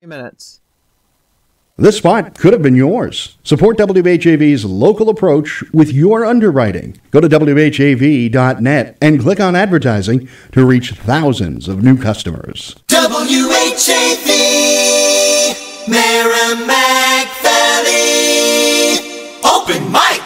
Minutes. This spot could have been yours. Support WHAV's local approach with your underwriting. Go to WHAV.net and click on advertising to reach thousands of new customers. WHAV, Merrimack Valley, Open Mic.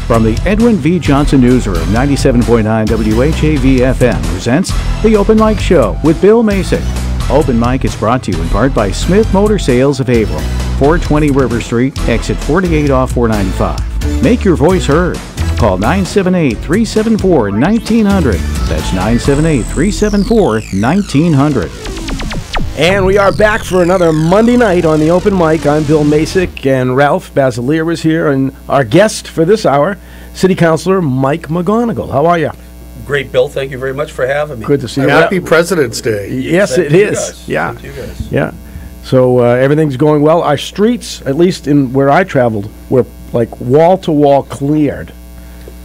From the Edwin V. Johnson Newsroom, 97.9 WHAV FM presents the Open Mic Show with Bill Macek. Open Mic is brought to you in part by Smith Motor Sales of Haverhill, 420 River Street, exit 48 off 495. Make your voice heard. Call 978-374-1900. That's 978-374-1900. And we are back for another Monday night on the Open Mic. I'm Bill Macek, and Ralph Basiliere is here, and our guest for this hour, City Councilor Mike McGonagle. How are you? Great, Bill. Thank you very much for having me. Good to see you. Happy President's Day. Yes, it is. Yeah. Thank you guys. Yeah. So everything's going well. Our streets, at least in where I traveled, were like wall-to-wall cleared.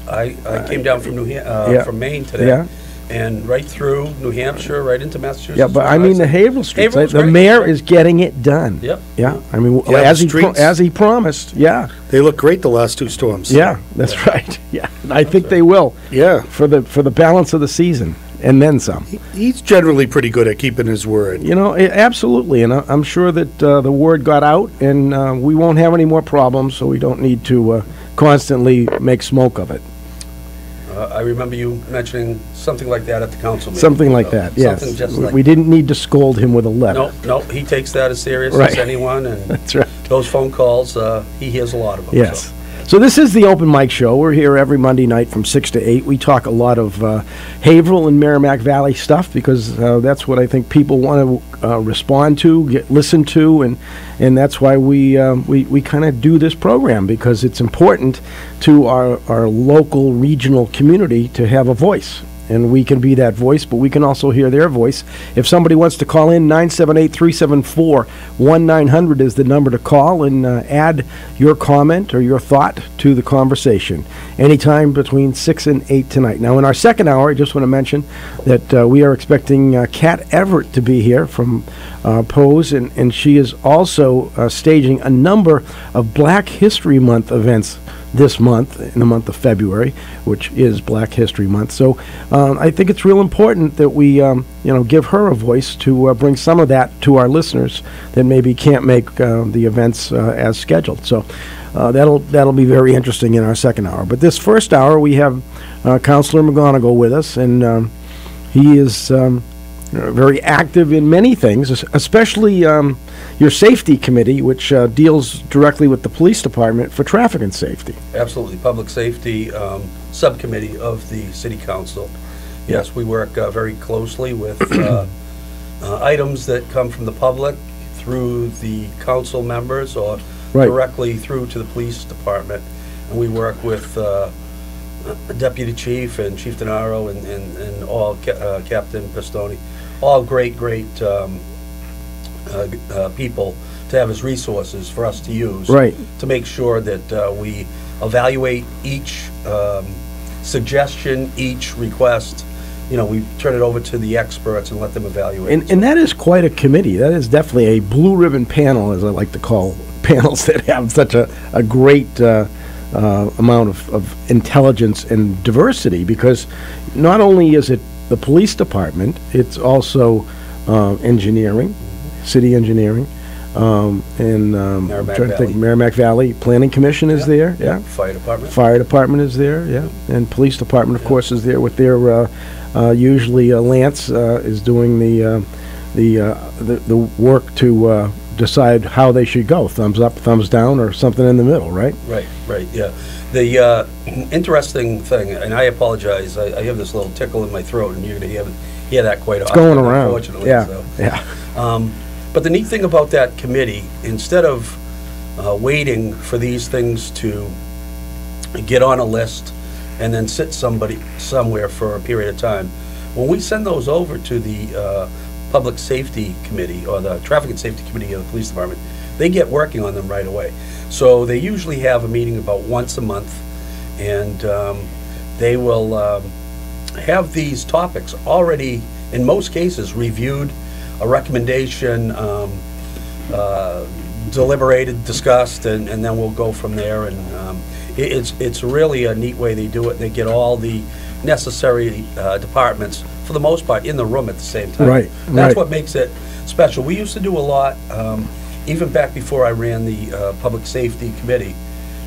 I came down from from Maine today. Yeah. And right through New Hampshire, right into Massachusetts. Yeah, but I mean the Haverhill streets. Haverhill's The great. mayor is getting it done. Yep. Yeah. I mean, Yeah, as the he promised. Yeah. They look great the last two storms. Yeah. That's right. Yeah. And I think they will. Yeah. For the balance of the season and then some. He's generally pretty good at keeping his word. You know, absolutely, and I'm sure that the word got out, and we won't have any more problems, so we don't need to constantly make smoke of it. I remember you mentioning something like that at the council meeting. Something like that, yes. Something just like we didn't need to scold him with a letter. No, he takes that as serious Right. as anyone, and That's right. those phone calls, he hears a lot of them. Yes. So. So this is the Open Mic Show. We're here every Monday night from 6 to 8. We talk a lot of Haverhill and Merrimack Valley stuff because that's what I think people want to respond to, listen to, and that's why we kind of do this program, because it's important to our local regional community to have a voice. And we can be that voice, but we can also hear their voice. If somebody wants to call in, 978-374-1900 is the number to call and add your comment or your thought to the conversation anytime between 6 and 8 tonight. Now, in our second hour, I just want to mention that we are expecting Kat Everett to be here from Pose, and she is also staging a number of Black History Month events this month, in the month of February, which is Black History Month. So I think it's real important that we give her a voice to bring some of that to our listeners that maybe can't make the events as scheduled. So that'll be very interesting in our second hour. But this first hour, we have Councilor McGonagle with us, and he is very active in many things, especially your safety committee, which deals directly with the police department for traffic and safety. Absolutely. Public safety subcommittee of the city council. Yes, we work very closely with items that come from the public through the council members or directly through to the police department. And we work with Deputy Chief and Chief Denaro and all Captain Pistone. All great people to have as resources for us to use to make sure that we evaluate each suggestion, each request. You know, we turn it over to the experts and let them evaluate. And that is quite a committee. That is definitely a blue ribbon panel, as I like to call panels that have such a great amount of intelligence and diversity, because not only is it the police department, it's also engineering, city engineering, and Merrimack Valley Planning Commission is there. Yeah. Fire department. Fire department is there. Yeah. And police department, of course, is there with their usually Lance is doing the work to decide how they should go, thumbs up, thumbs down, or something in the middle, right? Right, yeah. The interesting thing, and I apologize, I have this little tickle in my throat, and you're going to hear that quite often. It's going around. Unfortunately. Yeah, So. yeah. But the neat thing about that committee, instead of waiting for these things to get on a list and then sit somewhere for a period of time, when we send those over to the Public Safety Committee or the Traffic and Safety Committee of the Police Department, they get working on them right away. So they usually have a meeting about once a month, and they will have these topics already, in most cases, reviewed a recommendation, deliberated, discussed, and then we'll go from there. And it's really a neat way they do it. They get all the necessary departments, for the most part, in the room at the same time. Right, That's right. what makes it special. We used to do a lot, even back before I ran the Public Safety Committee.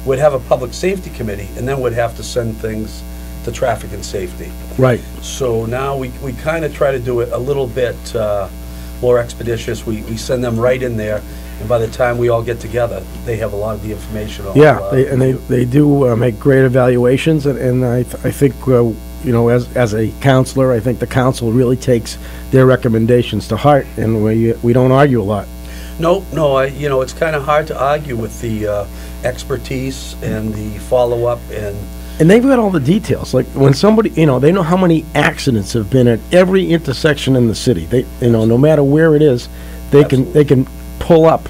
We'd have a Public Safety Committee, and then we'd have to send things to Traffic and Safety. Right. So now we kind of try to do it a little bit more expeditious. We send them right in there, and by the time we all get together, they have a lot of the information. Yeah, they do make great evaluations, and I think, you know, as a counselor, I think the council really takes their recommendations to heart, and we don't argue a lot. No, you know, it's kind of hard to argue with the expertise and the follow-up, And they've got all the details. Like when somebody, you know, they know how many accidents have been at every intersection in the city. They, you know, no matter where it is, they can pull up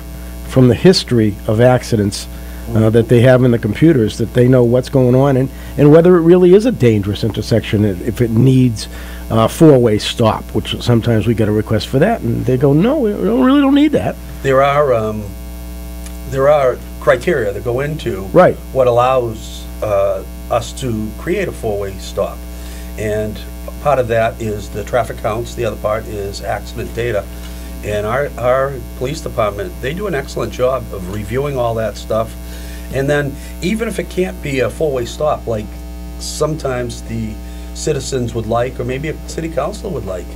from the history of accidents that they have in the computers, that they know what's going on and whether it really is a dangerous intersection, if it needs a four-way stop, which sometimes we get a request for that, and they go, no, we really don't need that. there are criteria that go into Right. what allows us to create a four-way stop. And part of that is the traffic counts, the other part is accident data. And our police department, they do an excellent job of reviewing all that stuff. And then even if it can't be a four-way stop, like sometimes the citizens would like, or maybe a city council would like,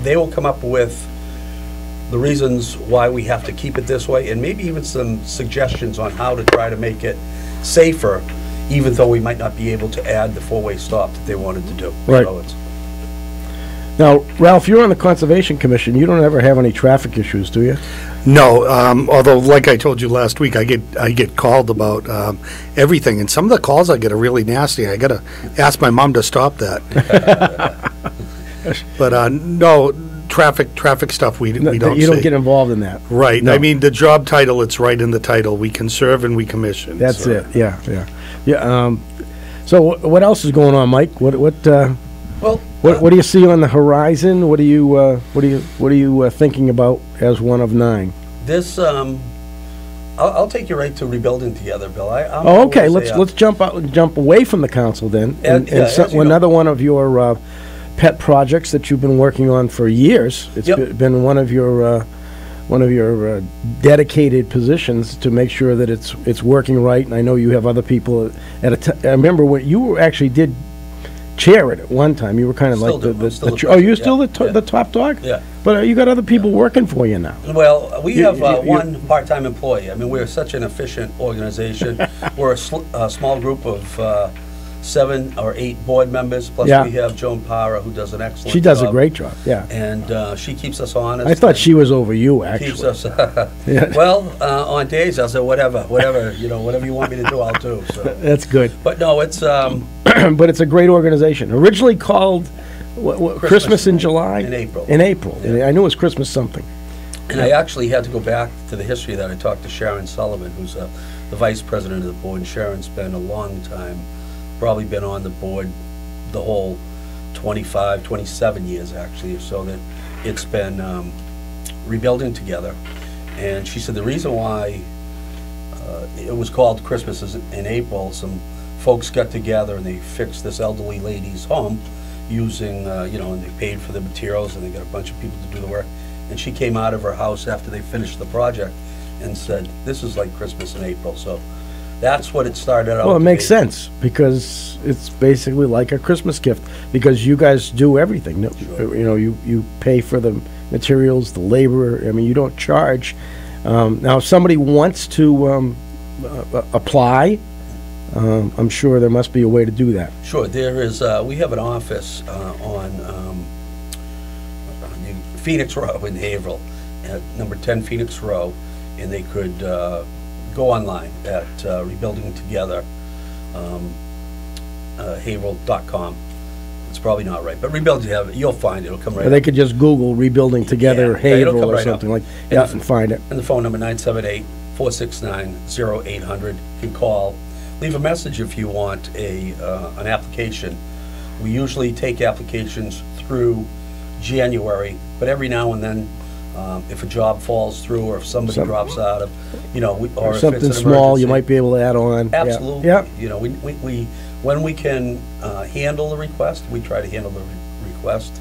they will come up with the reasons why we have to keep it this way, and maybe even some suggestions on how to try to make it safer, even though we might not be able to add the four-way stop that they wanted to do. Right. So it's, Now, Ralph, you're on the Conservation Commission. You don't ever have any traffic issues, do you? No, although like I told you last week, I get called about everything, and some of the calls I get are really nasty. I gotta ask my mom to stop that. But no, traffic stuff we don't. You don't say. get involved in that. Right. No. I mean, the job title, it's right in the title. We conserve and we commission. That's so. it. Yeah. So what else is going on, Mike? What do you see on the horizon? What are you thinking about as one of 9? this, I'll take you right to rebuilding together, Bill. Oh, okay. Let's jump away from the council then. Another one of your pet projects that you've been working on for years. It's been one of your dedicated positions to make sure that it's working right. And I know you have other people I remember when you actually did chair it at one time. You were kind of like you're still the top dog? Yeah. But you got other people working for you now. Well, we have one part-time employee. I mean, we're such an efficient organization. We're a small group of 7 or 8 board members, plus we have Joan Parra, who does an excellent job. She does a great job, yeah. And she keeps us honest. I thought she was over you, actually. Keeps us, well, on days, I'll say, whatever, whatever you want me to do, I'll do. So. That's good. But no, it's... but it's a great organization. Originally called Christmas in July? In April. In April. Yeah. I knew it was Christmas something. And I actually had to go back to the history of that. I talked to Sharon Sullivan, who's the vice president of the board, and Sharon's been a long time, probably been on the board the whole 25, 27 years actually, so that it's been rebuilding together. And she said the reason why it was called Christmas is in April, some folks got together and they fixed this elderly lady's home using, and they paid for the materials and they got a bunch of people to do the work. And she came out of her house after they finished the project and said, this is like Christmas in April. So that's what it started out. Well, it to makes be. sense because it's basically like a Christmas gift because you guys do everything. Sure. You pay for the materials, the labor. I mean, you don't charge. Now, if somebody wants to apply, I'm sure there must be a way to do that. Sure, there is. We have an office on Phoenix Row in Haverhill, at number 10 Phoenix Row, and they could go online at rebuildingtogether, Haverhill.com. It's probably not right, but Rebuilding Together, you'll find it. It'll come right Or they up. could just Google Rebuilding Together Yeah, it'll Haverhill come or right something up. like that and find it. And the phone number, 978-469-0800. You can call. Leave a message if you want an application. We usually take applications through January, but every now and then, if a job falls through or if somebody drops out of, or if something it's an small, you emergency. might be able to add on. Absolutely. Yeah. We when we can handle the request, we try to handle the request.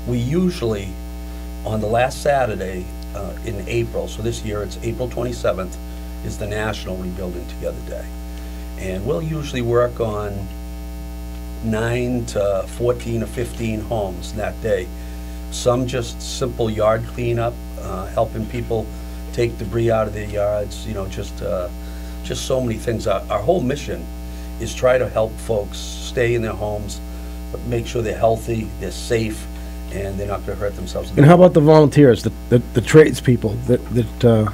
We usually, on the last Saturday in April, so this year it's April 27th, is the National Rebuilding Together Day. And we'll usually work on 9 to 14 or 15 homes that day. Some just simple yard cleanup, helping people take debris out of their yards, just so many things. Our whole mission is try to help folks stay in their homes, but make sure they're healthy, they're safe, and they're not going to hurt themselves. And how about the volunteers, the tradespeople?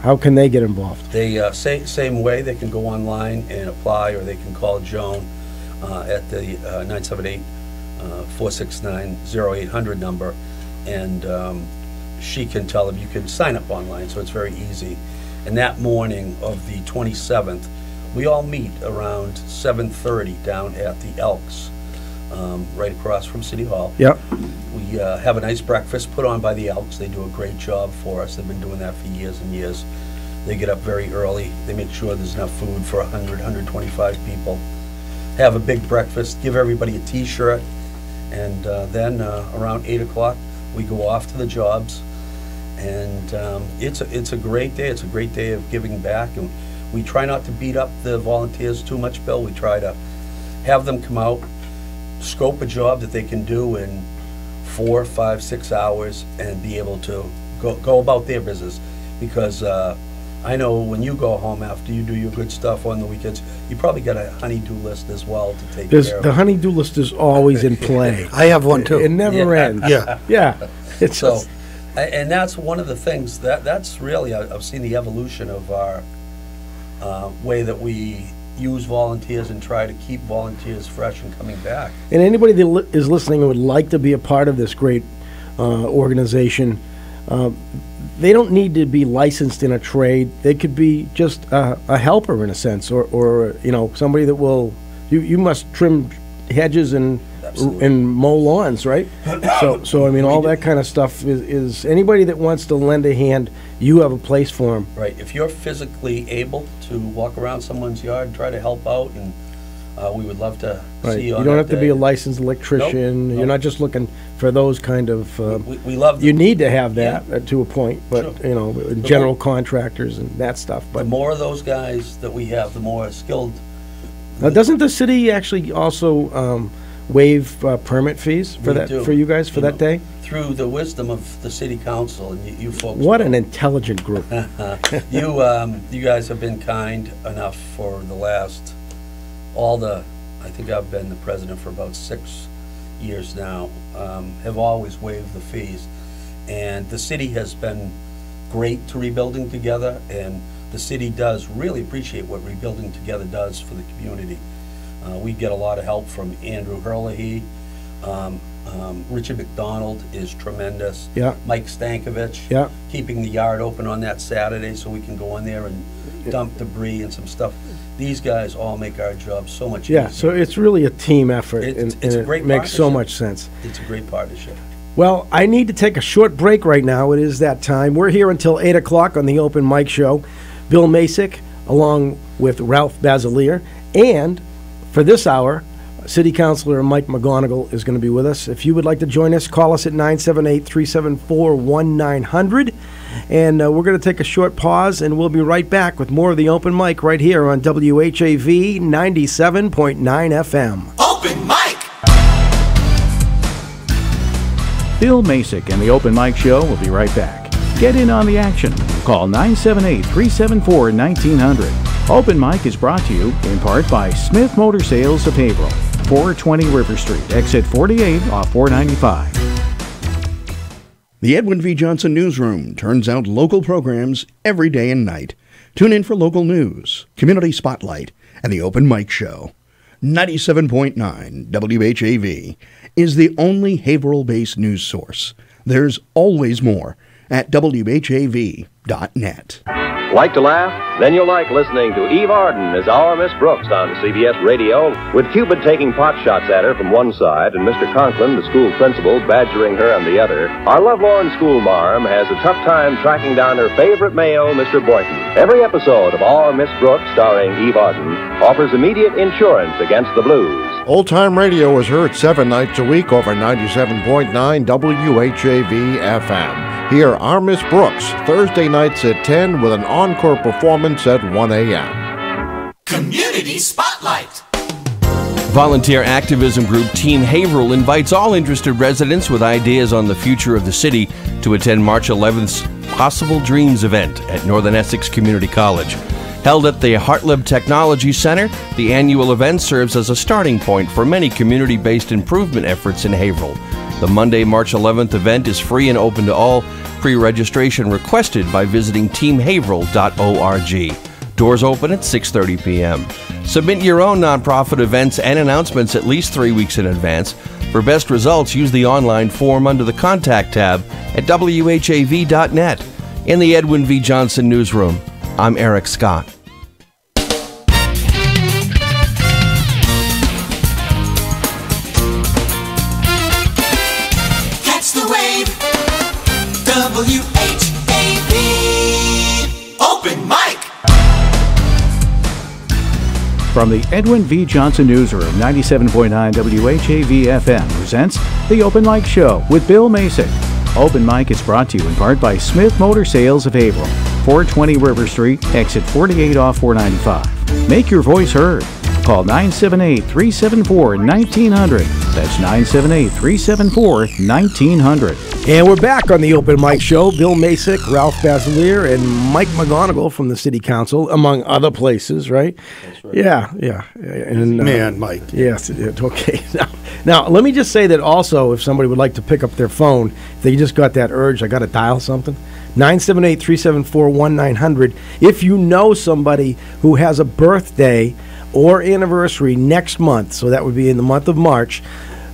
How can they get involved? They same way. They can go online and apply, or they can call Joan at the 978-469-0800 number, and she can tell them. You can sign up online, so it's very easy. And that morning of the 27th, we all meet around 7:30 down at the Elks, right across from City Hall. Yep. We have a nice breakfast put on by the Elks. They do a great job for us. They've been doing that for years and years. They get up very early. They make sure there's enough food for 100, 125 people. Have a big breakfast, give everybody a T-shirt, and then around 8 o'clock, we go off to the jobs. And it's a great day. It's a great day of giving back. And we try not to beat up the volunteers too much, Bill. We try to have them come out, scope a job that they can do in 4, 5, 6 hours, and be able to go about their business. Because I know when you go home after you do your good stuff on the weekends, you probably got a honey-do list as well to take care of. The honey-do list is always in play. I have one too. It never ends. Yeah. Yeah. It's So, just, and that's one of the things, that's really, I've seen the evolution of our way that we use volunteers and try to keep volunteers fresh and coming back. and anybody that is listening and would like to be a part of this great organization, they don't need to be licensed in a trade. They could be just a helper in a sense, or somebody that will. You must trim hedges and Absolutely. and mow lawns, right? So I mean, all that kind of stuff is anybody that wants to lend a hand. You have a place for them. Right, if you're physically able to walk around someo's yard and try to help out, and we would love to Right. see you You on don't that have to day. be a licensed electrician. Nope. You're not just looking for those kind of. We love You the, need to have that to a point, but Sure. general contractors and that stuff. the But more of those guys that we have, the more skilled. doesn't the city actually also waive permit fees for We that do. for you guys for that day? Through the wisdom of the city council and you folks. What an intelligent group! You guys have been kind enough for the last, I think I've been the president for about 6 years now, have always waived the fees. And the city has been great to Rebuilding Together, and the city does really appreciate what Rebuilding Together does for the community. We get a lot of help from Andrew Herlihy. Richard McDonald is tremendous. Yeah. Mike Stankovich. Yeah. Keeping the yard open on that Saturday so we can go in there and dump debris and some stuff. These guys all make our job so much easier. Yeah, so it's really a team effort, It's and a it great makes so partnership. much sense. It's a great partnership. Well, I need to take a short break right now. It is that time. We're here until 8 o'clock on the Open Mic Show. Bill Macek, along with Ralph Basiliere, and for this hour, City Councilor Mike McGonagle is going to be with us. If you would like to join us, call us at 978-374-1900. And we're going to take a short pause, and we'll be right back with more of the Open Mic right here on WHAV 97.9 FM. Open mic. Bill Macek and the Open Mic Show will be right back. Get in on the action. Call 978-374-1900. Open Mic is brought to you in part by Smith Motor Sales of Haverhill, 420 River Street, exit 48 off 495. The Edwin V. Johnson Newsroom turns out local programs every day and night. Tune in for local news, Community Spotlight, and the Open Mic Show. 97.9 WHAV is the only Haverhill-based news source. There's always more at WHAV.net. Like to laugh? Then you'll like listening to Eve Arden as our Miss Brooks on CBS Radio, with Cupid taking pot shots at her from one side and Mr. Conklin, the school principal, badgering her on the other. Our lovelorn school marm has a tough time tracking down her favorite male, Mr. Boynton. Every episode of Our Miss Brooks, starring Eve Arden, offers immediate insurance against the blues. Old Time Radio is heard 7 nights a week over 97.9 WHAV FM. Hear Our Miss Brooks Thursday nights at 10 with an encore performance at 1 a.m. Community Spotlight. Volunteer activism group Team Haverhill invites all interested residents with ideas on the future of the city to attend March 11th's Possible Dreams event at Northern Essex Community College. Held at the Hartlib Technology Center, the annual event serves as a starting point for many community-based improvement efforts in Haverhill. The Monday, March 11th event is free and open to all. Pre-registration requested by visiting teamhaverhill.org. Doors open at 6:30 p.m. Submit your own nonprofit events and announcements at least 3 weeks in advance. For best results, use the online form under the Contact tab at WHAV.net. In the Edwin V. Johnson Newsroom, I'm Eric Scott. Catch the wave. WHAV Open Mic. From the Edwin V. Johnson Newsroom, 97.9 WHAV FM presents The Open Mic Show with Bill Macek. Open Mic is brought to you in part by Smith Motor Sales of Haverhill, 420 River Street, exit 48 off 495. Make your voice heard. Call 978-374-1900. That's 978-374-1900. And we're back on the Open Mic Show. Bill Macek, Ralph Basiliere, and Mike McGonagle from the City Council, among other places, right? That's right. Yeah. And, Man, Mike. Yes, okay. Now, let me just say that also, if somebody would like to pick up their phone, if they just got that urge, I got to dial something, 978-374-1900. If you know somebody who has a birthday or anniversary next month, so that would be in the month of March,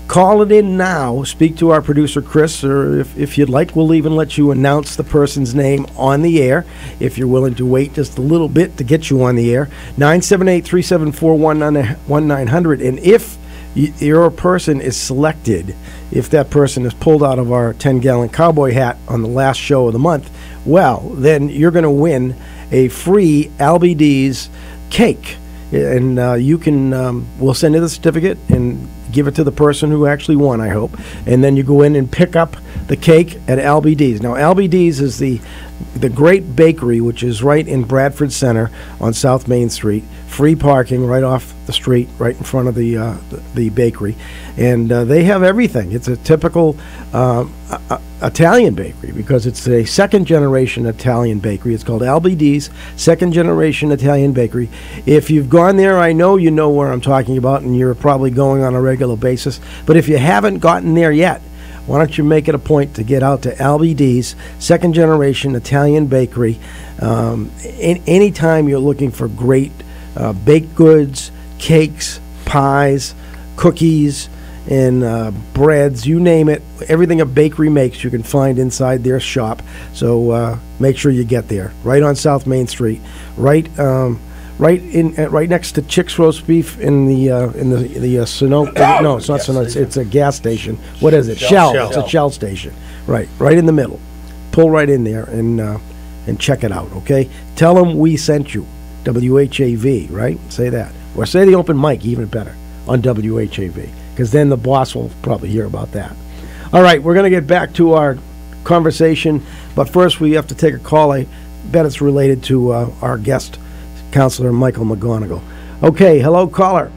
call it in now. Speak to our producer, Chris, or if you'd like, we'll even let you announce the person's name on the air, if you're willing to wait just a little bit to get you on the air. 978-374-1900. And if your person is selected, if that person is pulled out of our 10-gallon cowboy hat on the last show of the month, well, then you're going to win a free LBD's cake. And you can, we'll send you the certificate and give it to the person who actually won, I hope. And then you go in and pick up the cake at LBD's. Now, LBD's is the great bakery, which is right in Bradford Center on South Main Street. Free parking right off the street, right in front of the bakery. And they have everything. It's a typical Italian bakery because it's a second-generation Italian bakery. It's called LBD's Second-Generation Italian Bakery. If you've gone there, I know you know where I'm talking about, and you're probably going on a regular basis. But if you haven't gotten there yet, why don't you make it a point to get out to LBD's Second-Generation Italian Bakery anytime you're looking for great baked goods, cakes, pies, cookies, and breads, you name it. Everything a bakery makes you can find inside their shop. So make sure you get there. Right on South Main Street, right next to Chick's Roast Beef in the Sunoco. No, it's not Sunoco. It's a gas station. What is it? Shell. It's a Shell station. Right in the middle. Pull right in there and check it out. Okay. Tell them we sent you. WHAV. Right. Say that, or say the open mic. Even better on WHAV. Because then the boss will probably hear about that. All right, we're going to get back to our conversation, but first we have to take a call. I bet it's related to our guest, Councilor Michael McGonagle. Okay, hello, caller.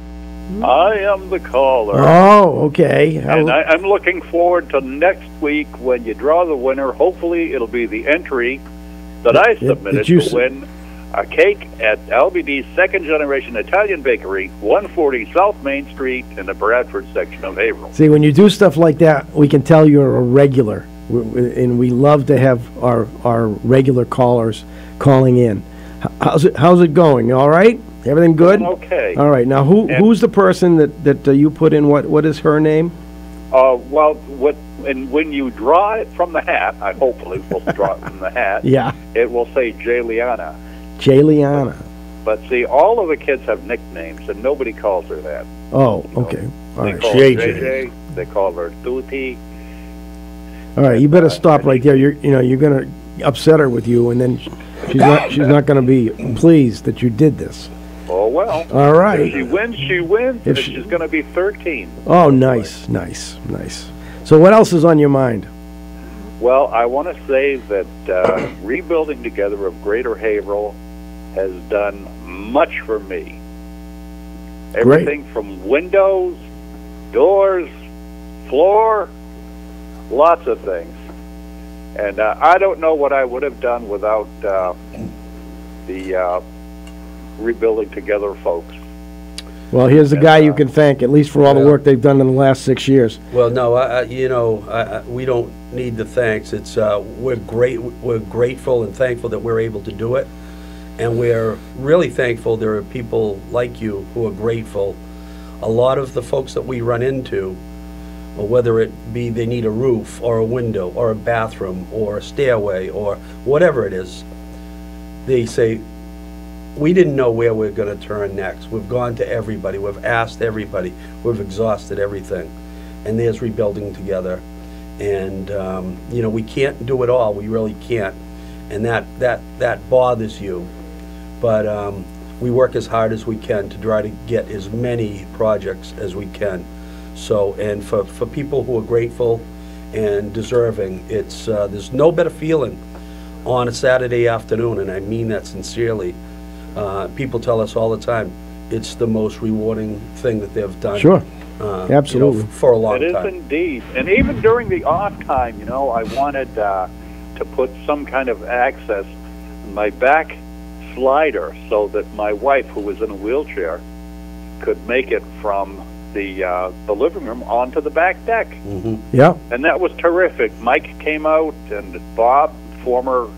I am the caller. Oh, okay. And I'm looking forward to next week when you draw the winner. Hopefully it'll be the entry that I submitted to win a cake at LBD's Second-Generation Italian Bakery, 140 South Main Street in the Bradford section of Haverhill. See, when you do stuff like that, we can tell you're a regular, and we love to have our regular callers calling in. How's it going? All right? Everything good? Okay. All right. Now, who's the person that you put in? What is her name? When you draw it from the hat, I hopefully will draw it from the hat. Yeah. It will say Jayliana. Jayliana. But see, all of the kids have nicknames, and nobody calls her that. Oh, okay. All They right. call her JJ. They call her Tuti. All right, you better stop right there. You're going to upset her with you, and then she's not going to be pleased that you did this. Oh, well. All right. If she wins, she wins. If and she- she's going to be 13. Oh, nice. So what else is on your mind? Well, I want to say that Rebuilding Together of Greater Haverhill has done much for me. Everything from windows, doors, floor, lots of things. And I don't know what I would have done without the Rebuilding Together folks. Well, here's the guy you can thank, at least for all the work they've done in the last 6 years. Well, no, we don't need the thanks. It's we're grateful and thankful that we're able to do it, and we're really thankful there are people like you who are grateful. A lot of the folks that we run into, or whether it be they need a roof or a window or a bathroom or a stairway or whatever it is, they say, we didn't know where we're going to turn next. We've gone to everybody. We've asked everybody. We've exhausted everything. And there's Rebuilding Together. And, we can't do it all. We really can't. And that bothers you. But we work as hard as we can to try to get as many projects as we can. So, and for people who are grateful and deserving, it's there's no better feeling on a Saturday afternoon, and I mean that sincerely. People tell us all the time it's the most rewarding thing that they've done. Sure, absolutely. For a long time. It is indeed. And even during the off time, I wanted to put some kind of access in my back slider so that my wife, who was in a wheelchair, could make it from the living room onto the back deck. Mm-hmm. Yeah. And that was terrific. Mike came out, and Bob, former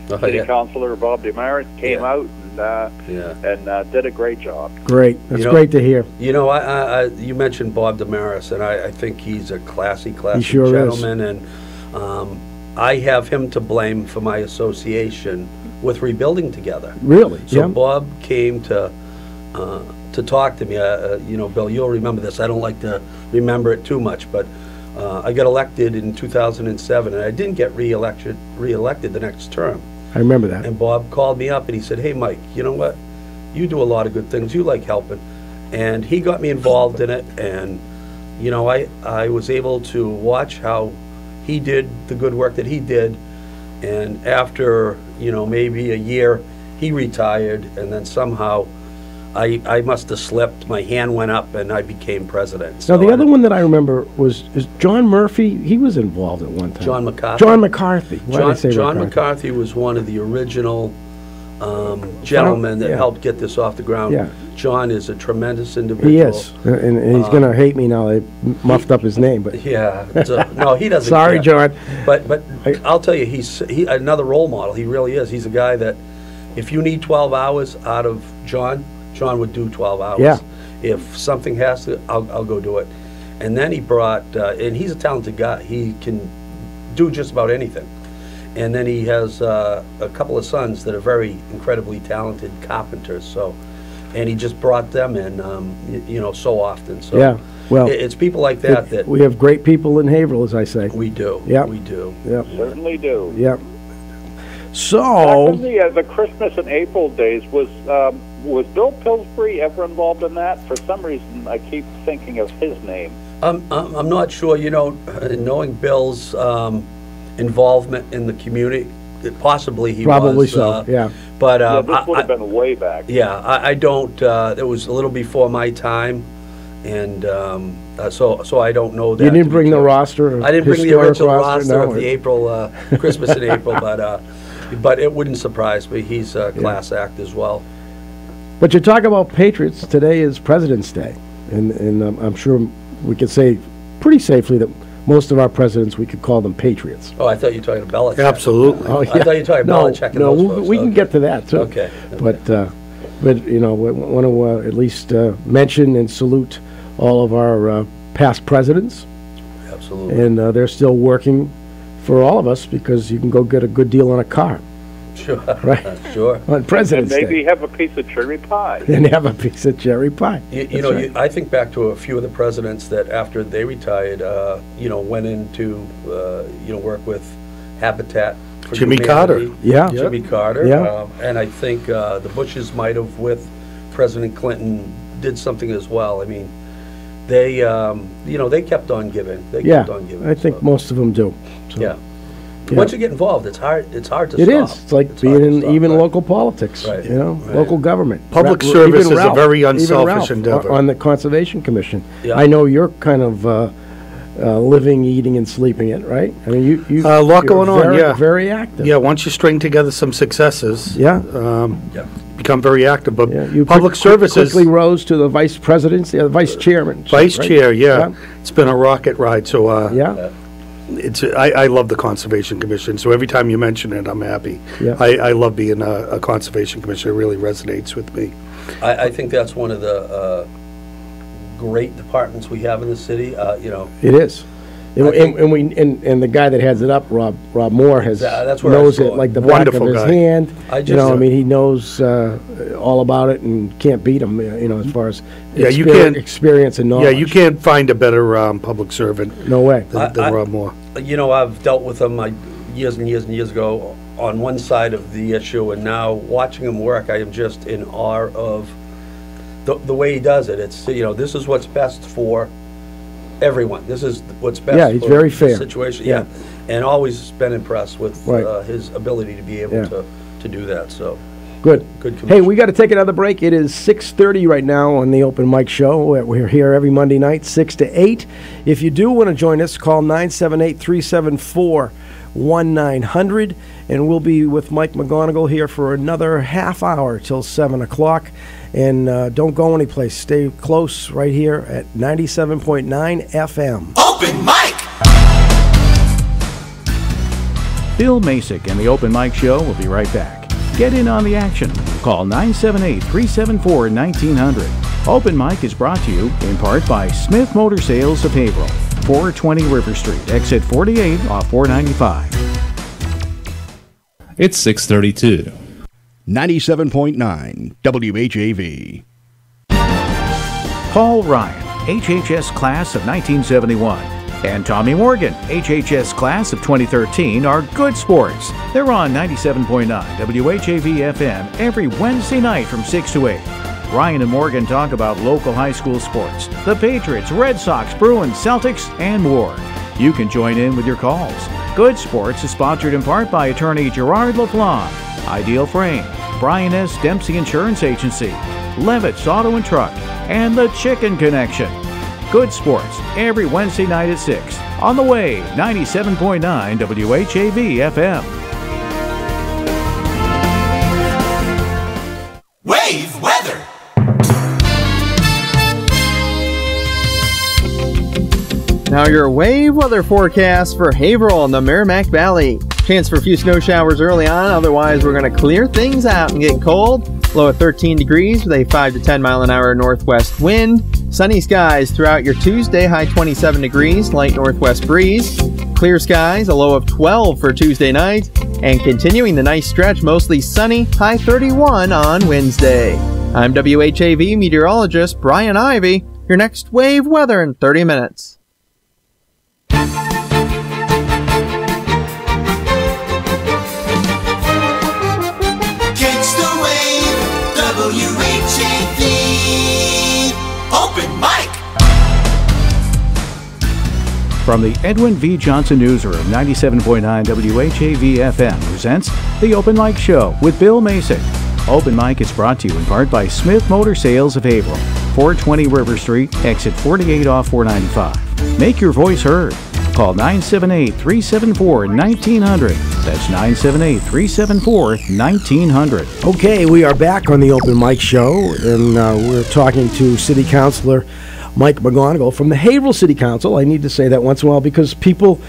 city councilor Bob Damaris, came out and did a great job. Great. That's great to hear. You mentioned Bob Damaris, and I think he's a classy sure gentleman. And I have him to blame for my association with Rebuilding Together. Really? So Bob came to talk to me. Bill, you'll remember this. I don't like to remember it too much, but I got elected in 2007, and I didn't get reelected the next term. I remember that. And Bob called me up and he said, "Hey, Mike, you know what? You do a lot of good things. You like helping." And he got me involved in it, and I was able to watch how he did the good work that he did. And after maybe a year, he retired, and then somehow I must have slipped. My hand went up, and I became president. Now, the other one that I remember is John Murphy. He was involved at one time. John McCarthy. John McCarthy. Why did I say John McCarthy was one of the original gentlemen that helped get this off the ground. Yeah. John is a tremendous individual. He is, and he's going to hate me now. They muffed up his name, but yeah. No, he doesn't. Sorry, care. John. But I'll tell you, he's another role model. He really is. He's a guy that, if you need 12 hours out of John would do 12 hours. Yeah. If something has to, I'll go do it. And then he brought, and he's a talented guy. He can do just about anything. And then he has a couple of sons that are very incredibly talented carpenters. So, and he just brought them in, so often. So yeah. Well, it's people like that we have great people in Haverhill, as I say. We do. Yeah. We do. Yeah. Certainly do. Yeah. So back in the Christmas and April days, was Bill Pillsbury ever involved in that? For some reason, I keep thinking of his name. I'm not sure. Knowing Bill's involvement in the community, possibly he probably was. So. Yeah. But this would have been way back. Yeah, I don't. It was a little before my time, and so I don't know that. You didn't bring the roster. I didn't bring the original roster of the April Christmas in April, but it wouldn't surprise me. He's a class act as well. But you talk about Patriots. Today is President's Day, and I'm sure we could say pretty safely that most of our presidents, we could call them patriots. Oh, I thought you were talking about Belichick. Absolutely. Oh, yeah. I thought you were talking Belichick and those folks. We can get to that too. Okay. But we want to at least mention and salute all of our past presidents. Absolutely. And they're still working for all of us, because you can go get a good deal on a car. Sure. Right. Sure. On And President's maybe Day. have a piece of cherry pie. And have a piece of cherry pie. You know, I think back to a few of the presidents that after they retired, went into, work with Habitat for Jimmy Humanity. Carter. Yeah. Jimmy Carter. Yeah. And I think the Bushes might have, with President Clinton, did something as well. I mean, they kept on giving. They Yeah, kept on giving. I think so, most of them do. So, Yeah. yeah. Once you get involved, it's hard to It stop. is. It's like It's being hard to in stop, even right. local politics, Right, right. local government. Public Even service is a Ralph- very even unselfish Ralph endeavor. On the Conservation Commission. Yeah. I know you're kind of living, eating, and sleeping it, right? I mean, you A lot you're going on, very, yeah. Very active. Yeah, once you string together some successes, Yeah. Yeah. become very active. But Yeah, you public services, quickly rose to the vice presidency, vice chairman. vice right? chair, yeah, it's been a rocket ride. So Yeah. I love the Conservation Commission. So every time you mention it, I'm happy. Yeah. I love being a Conservation Commissioner. It really resonates with me. I think that's one of the great departments we have in the city. It is. I think- And the guy that heads it up, Rob Moore, That's where I knows saw it it. like the Wonderful back of his guy. hand. I I just- mean, he knows all about it and can't beat him. As far as Yeah, you can't- experience and knowledge. Yeah, you can't find a better public servant No way. than Rob Moore. I've dealt with him years and years and years ago on one side of the issue, and now watching him work, I am just in awe of the way he does it. It's, this is what's best for everyone. This is what's best Yeah, he's for very the fair. situation. Yeah. And always been impressed with Right. his ability to be able Yeah. to do that. So Good. Good Hey, commission. we got to take another break. It is 6:30 right now on the Open Mic Show. We're here every Monday night, 6 to 8. If you do want to join us, call 978-374-1900, and we'll be with Mike McGonagle here for another half hour till 7 o'clock. And don't go anyplace. Stay close right here at 97.9 FM. Open mic. Bill Macek and the Open Mic Show will be right back. Get in on the action. Call 978-374-1900. Open Mic is brought to you in part by Smith Motor Sales of Haverhill, 420 River Street, exit 48 off 495. It's 6:32. 97.9 WHAV. Paul Ryan, HHS class of 1971, and Tommy Morgan, HHS class of 2013, are good sports. They're on 97.9 WHAV FM every Wednesday night from 6 to 8. Ryan and Morgan talk about local high school sports, the Patriots, Red Sox, Bruins, Celtics, and more. You can join in with your calls. Good Sports is sponsored in part by attorney Gerard LaFlamme, Ideal Frame, Brian S. Dempsey Insurance Agency, Levitt's Auto and Truck, and The Chicken Connection. Good Sports every Wednesday night at 6. On the way, 97.9 WHAV FM. Wave weather. Now your wave weather forecast for Haverhill and the Merrimack Valley. Chance for a few snow showers early on, otherwise we're going to clear things out and get cold. Low at 13 degrees with a 5 to 10 mile an hour northwest wind. Sunny skies throughout your Tuesday, high 27 degrees, light northwest breeze. Clear skies, a low of 12 for Tuesday night. And continuing the nice stretch, mostly sunny, high 31 on Wednesday. I'm WHAV meteorologist Brian Ivy. Your next wave weather in 30 minutes. Catch the wave. WHAV. Open mic. From the Edwin V. Johnson Newsroom, 97.9 WHAV FM presents The Open Mic Show with Bill Macek. Open Mic is brought to you in part by Smith Motor Sales of Haverhill, 420 River Street, exit 48 off 495. Make your voice heard. Call 978-374-1900. That's 978-374-1900. Okay, we are back on the Open Mic Show, and we're talking to City Councilor Mike McGonagle from the Haverhill City Council. I need to say that once in a while because people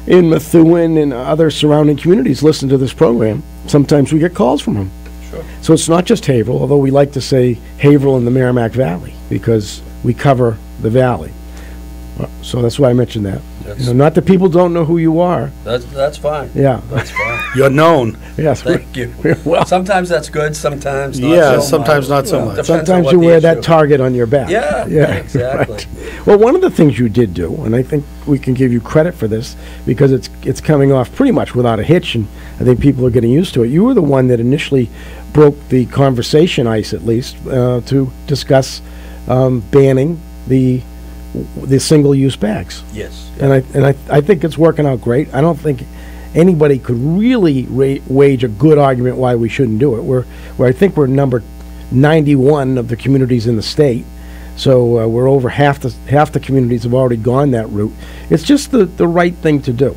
in Methuen and other surrounding communities listen to this program. Sometimes we get calls from them. Sure. So it's not just Haverhill, although we like to say Haverhill and the Merrimack Valley because we cover the valley. So that's why I mentioned that. Not that people don't know who you are. That's fine. Yeah. That's fine. You're known. Yes. Thank you. Well, Sometimes that's good, sometimes not Yeah, so sometimes much. not so much. Depends on sometimes what you the wear that issue- target on your back. Yeah, exactly. right. Well, one of the things you did do, and I think we can give you credit for this because it's coming off pretty much without a hitch, and I think people are getting used to it. You were the one that initially broke the conversation ice, at least, to discuss banning the single-use bags. Yes. And I think it's working out great. I don't think anybody could really wage a good argument why we shouldn't do it. I think we're number 91 of the communities in the state, so we're over half the communities have already gone that route. It's just the right thing to do,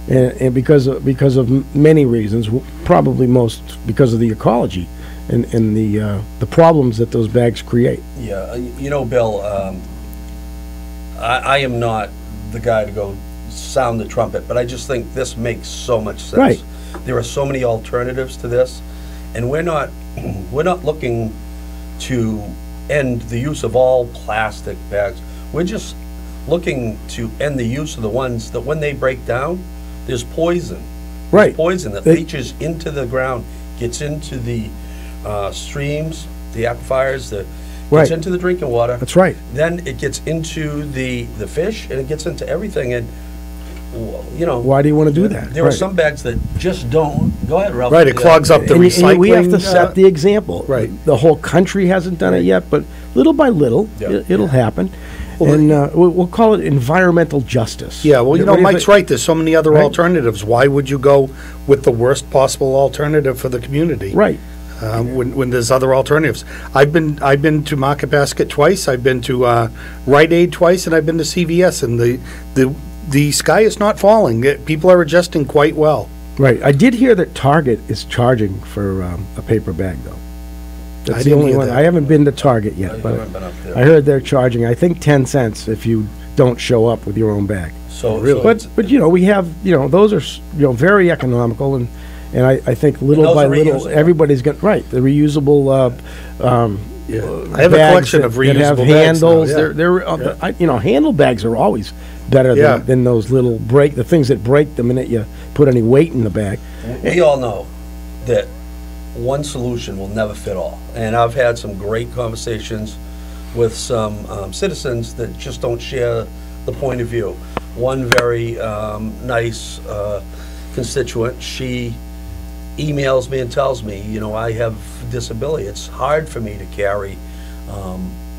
and because of many reasons, probably most because of the ecology and the problems that those bags create. Yeah, you know, Bill, I am not the guy to go sound the trumpet, but I just think this makes so much sense. Right. There are so many alternatives to this, and we're not looking to end the use of all plastic bags. We're just looking to end the use of the ones that when they break down, there's poison. Right. There's poison that leaches into the ground, gets into the streams, the aquifers, gets Right. into the drinking water. That's right. Then it gets into the fish, and it gets into everything. And you know, Why do you want to do that? there are some bags that just don't. Go ahead, Ralph. Right, it clogs up the And recycling. we have to set the example. Right. The whole country hasn't done it yet, but little by little, Yeah. it'll happen. And we'll call it environmental justice. Yeah, well, you know, What do Mike's think? right. There's so many other Right. alternatives. Why would you go with the worst possible alternative for the community? Right. When there's other alternatives. I've been to Market Basket twice. I've been to Rite Aid twice, and I've been to CVS. And the sky is not falling. People are adjusting quite well. Right. I did hear that Target is charging for a paper bag, though. That's I the didn't only hear one. that. I haven't been to Target yet, but haven't been up there. I heard they're charging, I think, 10 cents if you don't show up with your own bag. So But you know, we have, you know, those are very economical, and I think little those by are little reusable. everybody's got the reusable. I have a bags collection of that have reusable bags now, handles. yeah. They're handle bags are always better Yeah. than those little the things that break the minute you put any weight in the bag. we all know that one solution will never fit all. And I've had some great conversations with some citizens that just don't share the point of view. One very nice constituent, she emails me and tells me, you know, I have disability. It's hard for me to carry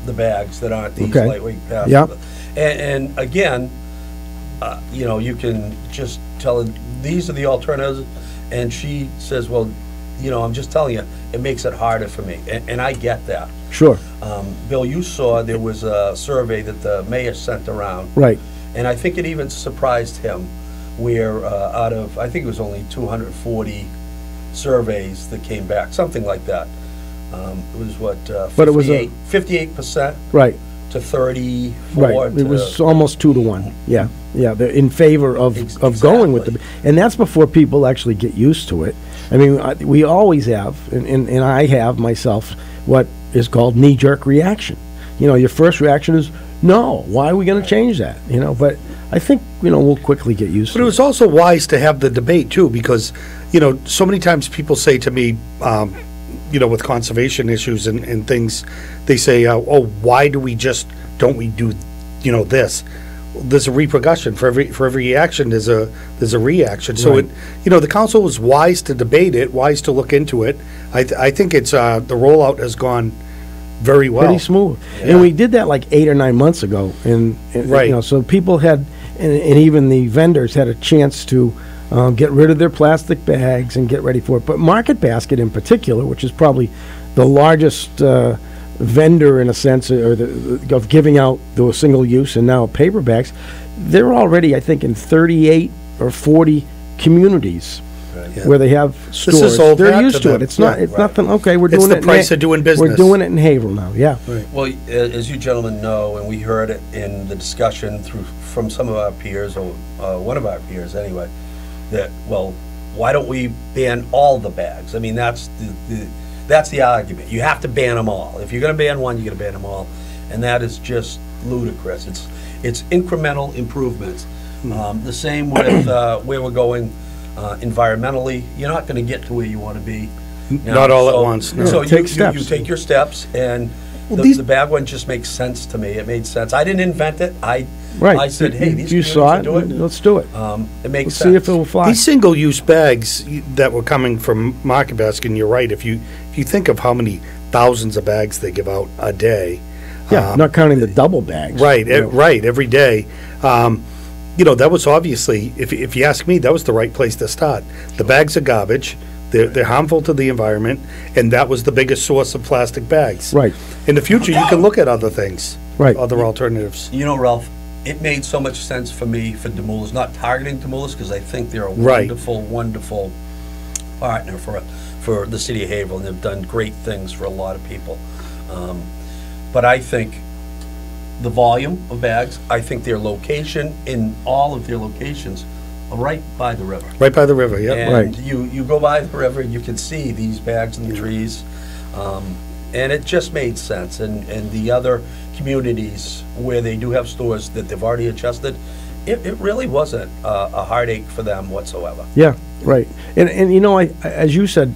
the bags that aren't these Okay. lightweight bags. Yep. And again, you know, you can just tell her, these are the alternatives. And she says, well, you know, I'm just telling you, it makes it harder for me. And I get that. Sure. Bill, you saw there was a survey that the mayor sent around. Right. And I think it even surprised him where out of, I think it was only 240 surveys that came back, something like that. It was what, But it was 58% Right. to 34. Right. It was almost 2-to-1. Yeah. Yeah. They're in favor of going with the, and that's before people actually get used to it. I mean, we always have, and I have myself, what is called knee-jerk reaction. You know, your first reaction is, no, why are we going to change that? You know, but I think, you know, we'll quickly get used But to it it. was also wise to have the debate, too, because, you know, so many times people say to me, you know, with conservation issues and things, they say, oh, why do we don't we do, you know, this? There's a repercussion for every action. There's a reaction. So Right. you know, the council was wise to debate it, wise to look into it. I think it's the rollout has gone very well. Pretty smooth. And we did that like 8 or 9 months ago. And Right. you know, so people had, and even the vendors had a chance to get rid of their plastic bags and get ready for it. But Market Basket in particular, which is probably the largest vendor in a sense, of giving out those single-use and now paper bags, they're already, I think, in 38 or 40 communities where they have stores. is old They're hat used to to them. it. It's not. Yeah. It's nothing. Okay, we're It's doing the it. price of doing We're business. doing it in Haverhill now. Yeah. Well, as you gentlemen know, and we heard it in the discussion from some of our peers, or one of our peers anyway, that, well, why don't we ban all the bags? I mean, that's the argument. You have to ban them all. If you're going to ban one, you're going to ban them all, and that is just ludicrous. It's incremental improvements. The same with where we're going environmentally, you're not going to get to where you want to be. Now, Not all at once, no. So Take you steps. take your steps, and Well, the bag one just makes sense to me. It made sense. I didn't invent it. I said, hey, these you communities saw are it. doing it. Let's do it. It makes Let's sense. see if it will fly. These single-use bags that were coming from Market Basket, and you're right, if you think of how many thousands of bags they give out a day. Yeah, not counting the double bags. Right, you know. right, every day. That was obviously, if you ask me, that was the right place to start. The bags are garbage, they're harmful to the environment, and that was the biggest source of plastic bags. Right. In the future, you can look at other things. Right. Other alternatives. You know, Ralph, it made so much sense for me for Demoulas, not targeting Demoulas, because I think they're a Right. wonderful, wonderful partner for the city of Haverhill, and they've done great things for a lot of people. But I think the volume of bags, I think their location, in all of their locations, are right by the river. Right by the river, yeah. And Right. you go by the river, you can see these bags in the trees, and it just made sense. And the other communities where they do have stores that they've already adjusted, it really wasn't a heartache for them whatsoever. Yeah, right. And you know, as you said,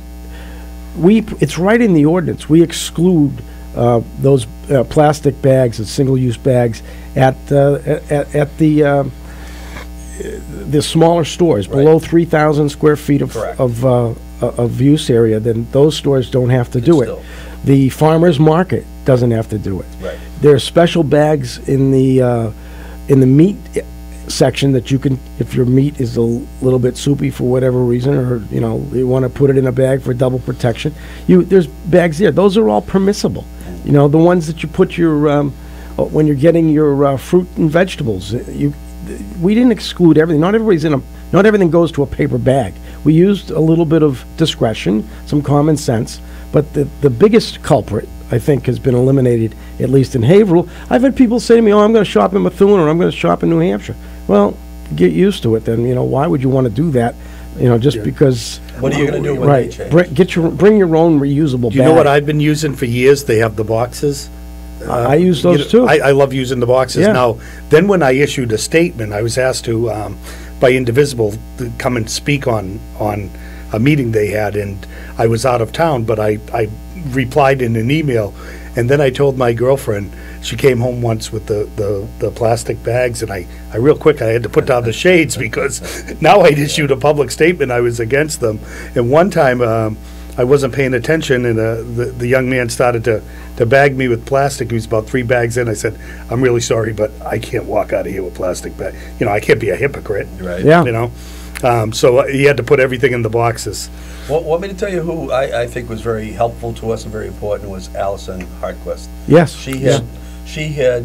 it's right in the ordinance. We exclude those plastic bags and single-use bags at the smaller stores below 3,000 square feet of use area. Then those stores don't have to do it. Still. The farmers market doesn't have to do it. Right. There are special bags in the meat section that you can, if your meat is a little bit soupy for whatever reason, or you want to put it in a bag for double protection, there's bags there. Those are all permissible. The ones that you put your when you're getting your fruit and vegetables. We didn't exclude everything. Not everything goes to a paper bag. We used a little bit of discretion, some common sense, but the biggest culprit, I think, has been eliminated, at least in Haverhill. I've had people say to me, I'm going to shop in Methuen, or I'm going to shop in New Hampshire. Well, get used to it then. Why would you want to do that? Just because. What are you going to do when they change? Bring your own reusable bag. You know what I've been using for years? They have the boxes. I use those too. I love using the boxes. Yeah. Now, then when I issued a statement, I was asked to, by Indivisible, to come and speak on a meeting they had, and I was out of town, but I replied in an email, and then I told my girlfriend. She came home once with the plastic bags, and I real quick, I had to put down the shades because now I'd issued a public statement I was against them. And one time, I wasn't paying attention, and the young man started to bag me with plastic. He was about 3 bags in. I said, I'm really sorry, but I can't walk out of here with plastic bag. I can't be a hypocrite. Right. Yeah. So he had to put everything in the boxes. Well, want me to tell you who I think was very helpful to us and very important was Allison Hartquist. Yes. She had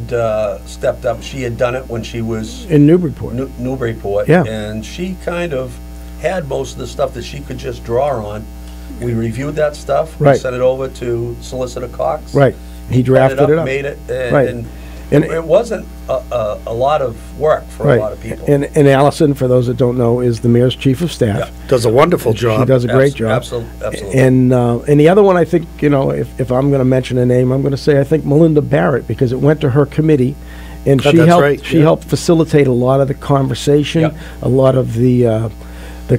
stepped up. She had done it when she was in Newburyport. Newburyport. Yeah. And she kind of had most of the stuff that she could just draw on. We reviewed that stuff. Right. We sent it over to Solicitor Cox. Right. He drafted it up. Made it. Right. And it wasn't a lot of work for a lot of people. And Allison, for those that don't know, is the mayor's chief of staff. Yeah. Does a wonderful job. She does a great job. Absolutely. And the other one, I think, if I'm going to mention a name, I'm going to say I think Melinda Barrett, because it went to her committee, and she that's helped. right, She yeah. helped facilitate a lot of the conversation, Yep. a lot of the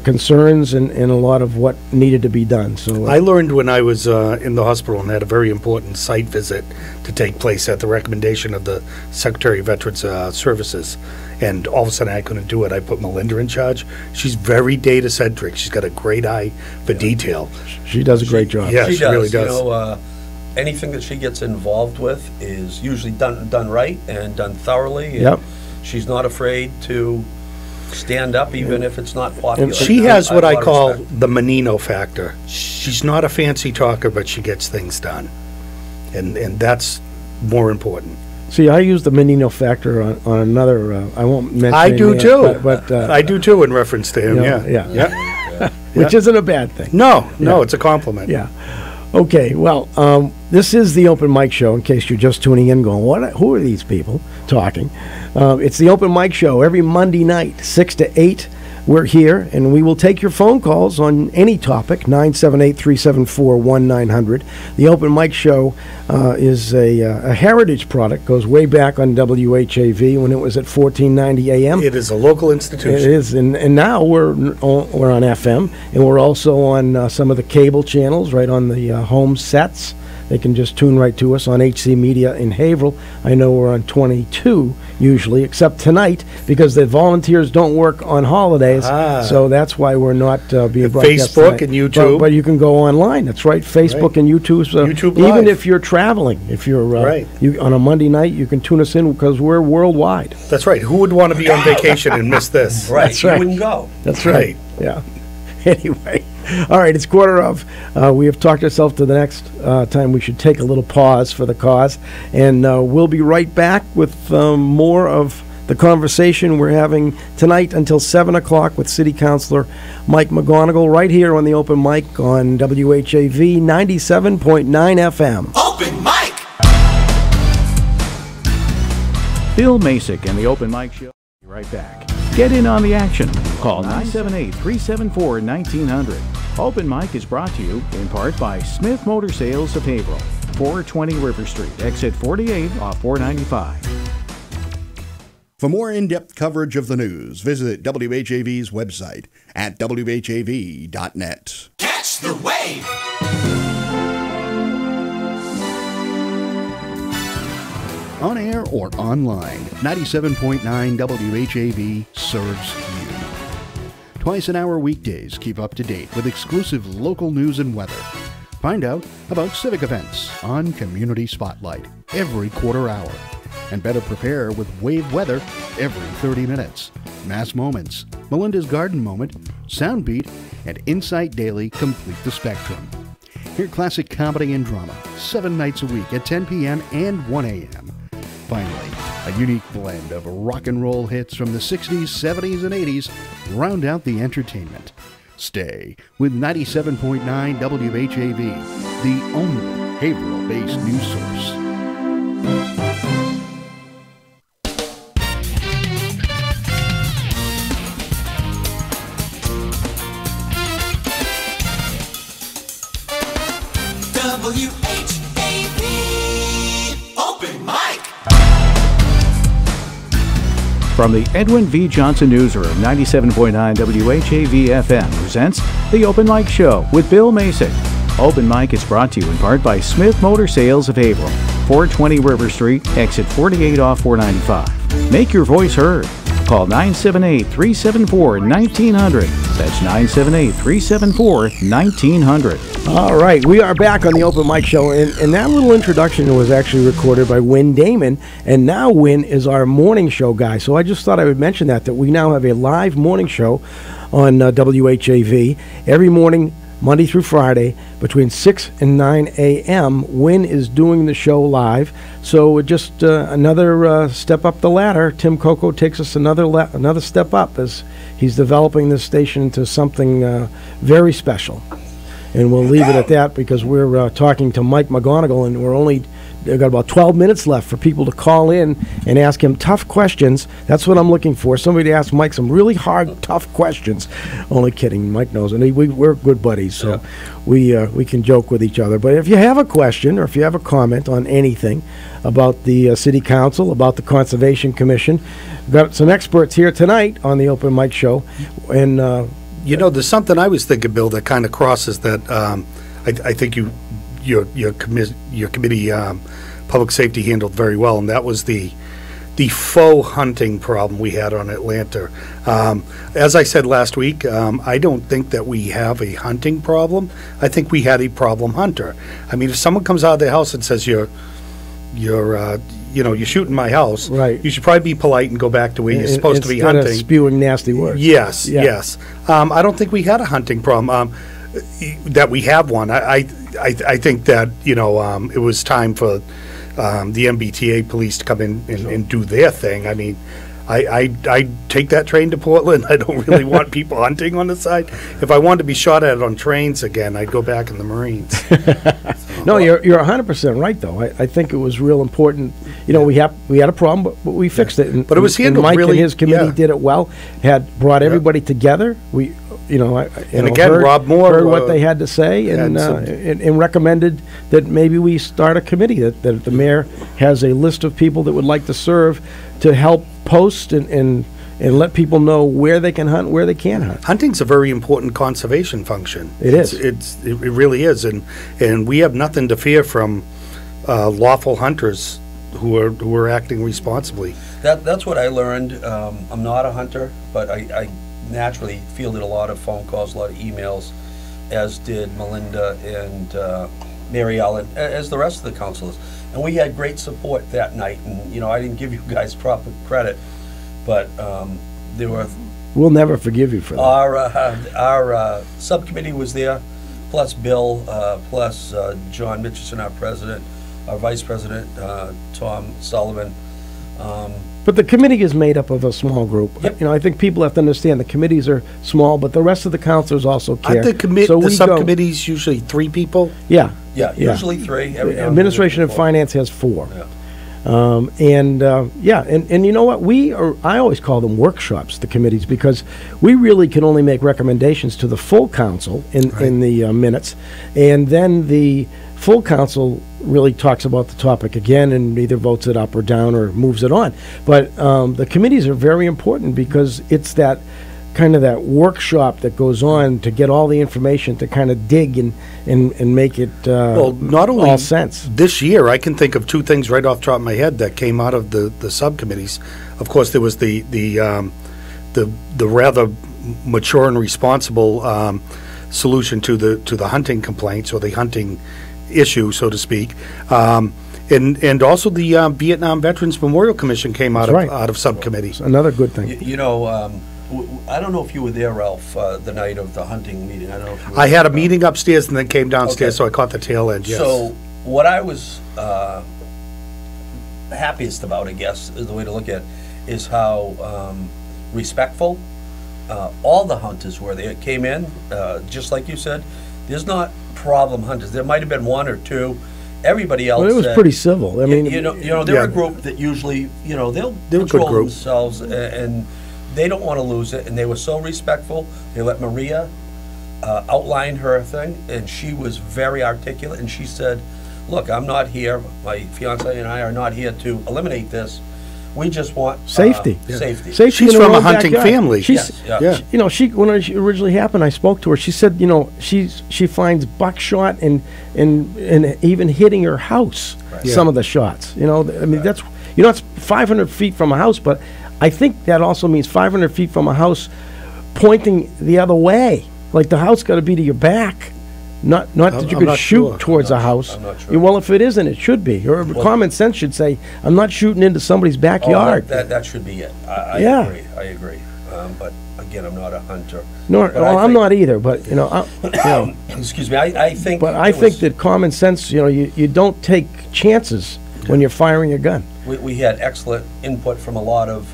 concerns, and a lot of what needed to be done. So I learned when I was in the hospital and had a very important site visit to take place at the recommendation of the Secretary of Veterans Services, and all of a sudden I couldn't do it. I put Melinda in charge. She's very data-centric. She's got a great eye for detail. she does a great job. Yeah, she does. really does. Anything that she gets involved with is usually done right and done thoroughly. And Yep. she's not afraid to stand up, even if it's not popular. She has what have a I lot of call respect. the Menino factor. She's not a fancy talker, but she gets things done. And that's more important. See, I use the Menino factor on another. I won't mention. I any do names, too. But I do too in reference to him, yeah. Which isn't a bad thing. No, it's a compliment. Yeah. Okay, well, this is the Open Mic Show, in case you're just tuning in going, who are these people talking? It's the Open Mic Show every Monday night, 6 to 8. we're here, and we will take your phone calls on any topic, 978-374-1900. The Open Mic Show is a heritage product, goes way back on WHAV when it was at 1490 AM. It is a local institution. It is, and now we're on FM, and we're also on some of the cable channels, right on the home sets. They can just tune right to us on HC Media in Haverhill. I know we're on 22 usually, except tonight because the volunteers don't work on holidays. So that's why we're not being broadcast Facebook tonight. and YouTube. But you can go online. That's right, Facebook and YouTube. So YouTube Live. even if you're traveling, if you're you, on a Monday night, you can tune us in because we're worldwide. That's right. Who would want to be on vacation and miss this? Right. That's right. You wouldn't go. That's right. Yeah. Anyway, all right, it's quarter of. We have talked ourselves to the next time. We should take a little pause for the cause, and we'll be right back with more of the conversation we're having tonight until 7 o'clock with City Councilor Mike McGonagle right here on the Open Mic on WHAV 97.9 FM. Open Mic! Bill Macek and the Open Mic Show. Be right back. Get in on the action. Call 978-374-1900. Open Mic is brought to you in part by Smith Motor Sales of Haverhill, 420 River Street, exit 48 off 495. For more in-depth coverage of the news, visit WHAV's website at whav.net. Catch the wave! On air or online, 97.9 WHAV serves you. Twice an hour weekdays, keep up to date with exclusive local news and weather. Find out about civic events on Community Spotlight every quarter hour. And better prepare with WAVE weather every 30 minutes. Mass Moments, Melinda's Garden Moment, Soundbeat, and Insight Daily complete the spectrum. Hear classic comedy and drama 7 nights a week at 10 p.m. and 1 a.m. Finally, a unique blend of rock and roll hits from the 60s, 70s, and 80s round out the entertainment. Stay with 97.9 WHAV, the only Haverhill-based news source. WHAV Open Mic! From the Edwin V. Johnson Newsroom, 97.9 WHAV FM presents The Open Mic Show with Bill Macek. Open Mic is brought to you in part by Smith Motor Sales of Haverhill, 420 River Street, exit 48 off 495. Make your voice heard. Call 978-374-1900. That's 978-374-1900. All right, we are back on the Open Mic Show, and that little introduction was actually recorded by Win Damon, and now Win is our morning show guy. So I just thought I would mention that we now have a live morning show on WHAV every morning, Monday through Friday, between 6 and 9 a.m. Win is doing the show live. So just another step up the ladder. Tim Coco takes us another step up as he's developing this station into something very special. And we'll leave it at that because we're talking to Mike McGonagle, and we've got about 12 minutes left for people to call in and ask him tough questions. That's what I'm looking for. Somebody to ask Mike some really hard, tough questions. Only kidding. Mike knows. And we're good buddies, so we can joke with each other. But if you have a question or if you have a comment on anything about the City Council, about the Conservation Commission, we've got some experts here tonight on the Open Mic Show. And there's something I was thinking, Bill, that kind of crosses that. I think your committee, public safety, handled very well, and that was the faux hunting problem we had on Atlanta. As I said last week, I don't think that we have a hunting problem. I think we had a problem hunter. I mean, if someone comes out of their house and says you're shooting my house, right, you should probably be polite and go back to where you're supposed to be hunting. Instead of spewing nasty words. Yes. I don't think we had a hunting problem. That we have one. I think that it was time for the MBTA police to come in and do their thing. I mean, I take that train to Portland. I don't really want people hunting on the side. If I wanted to be shot at on trains again, I'd go back in the Marines. No, you're 100% right, though. I think it was real important. you know, we had a problem, but we fixed it. And, But it was handled Mike really- and his committee yeah. did it well. Had brought everybody together. We, you know, And again, Rob Moore, heard what they had to say, and, had and recommended that maybe we start a committee, that the mayor has a list of people that would like to serve to help post and let people know where they can hunt, where they can't hunt. Hunting's a very important conservation function. It is. It really is, and we have nothing to fear from lawful hunters who are acting responsibly. That's what I learned. I'm not a hunter, but I naturally fielded a lot of phone calls, a lot of emails, as did Melinda and Mary Ellen, as the rest of the councilors. And we had great support that night. And, you know, I didn't give you guys proper credit, but there were... We'll never forgive you for that. Our subcommittee was there, plus Bill, plus John Mitchison, our president, our vice president, Tom Sullivan. But the committee is made up of a small group. Yep. You know, I think people have to understand the committees are small, but the rest of the councilors also care. Aren't the subcommittees usually 3 people? Yeah. Yeah, usually 3. Administration and Finance has 4. Yeah. And you know what? I always call them workshops, the committees, because we really can only make recommendations to the full council in the minutes, and then the full council really talks about the topic again and either votes it up or down or moves it on. But the committees are very important because it's that kind of that workshop that goes on to get all the information to kind of dig and make it not only all sense. This year, I can think of 2 things right off the top of my head that came out of the subcommittees. Of course, there was the rather mature and responsible solution to the hunting complaints or the hunting issue, so to speak. And also the Vietnam Veterans Memorial Commission came out of subcommittee. Another good thing. You know, I don't know if you were there, Ralph, the night of the hunting meeting. I don't know if you were I had a meeting upstairs and then came downstairs, Okay. so I caught the tail end, yes. So what I was happiest about, I guess, is the way to look at it, is how respectful all the hunters were. They came in, just like you said, there's not problem hunters. There might have been 1 or 2. Everybody else Well, it was pretty civil. I mean, you know, they're a group that usually, you know, they're a good control group. themselves, and they don't want to lose it. And they were so respectful. They let Maria outline her thing, and she was very articulate. And she said, "Look, I'm not here. My fiance and I are not here to eliminate this. We just want safety. Safety. She's in her from a own hunting backyard. family. She's, Yes, yeah. You know, when it originally happened, I spoke to her. She said, you know, she finds buckshot and even hitting her house. Right. Some of the shots. You know, I mean, that's, you know, it's 500 feet from a house, but I think that also means 500 feet from a house pointing the other way. Like the house got to be to your back. Not that you I'm could not shoot sure. towards a house. I'm not sure. Yeah, well, if it isn't, it should be. Or common sense should say, I'm not shooting into somebody's backyard. That should be it. I Yeah. agree. But again, I'm not a hunter. No, But I I'm think- not either. But you know, Excuse me. I think. but I it think was- that common sense. You know, you don't take chances when you're firing a gun. we had excellent input from a lot of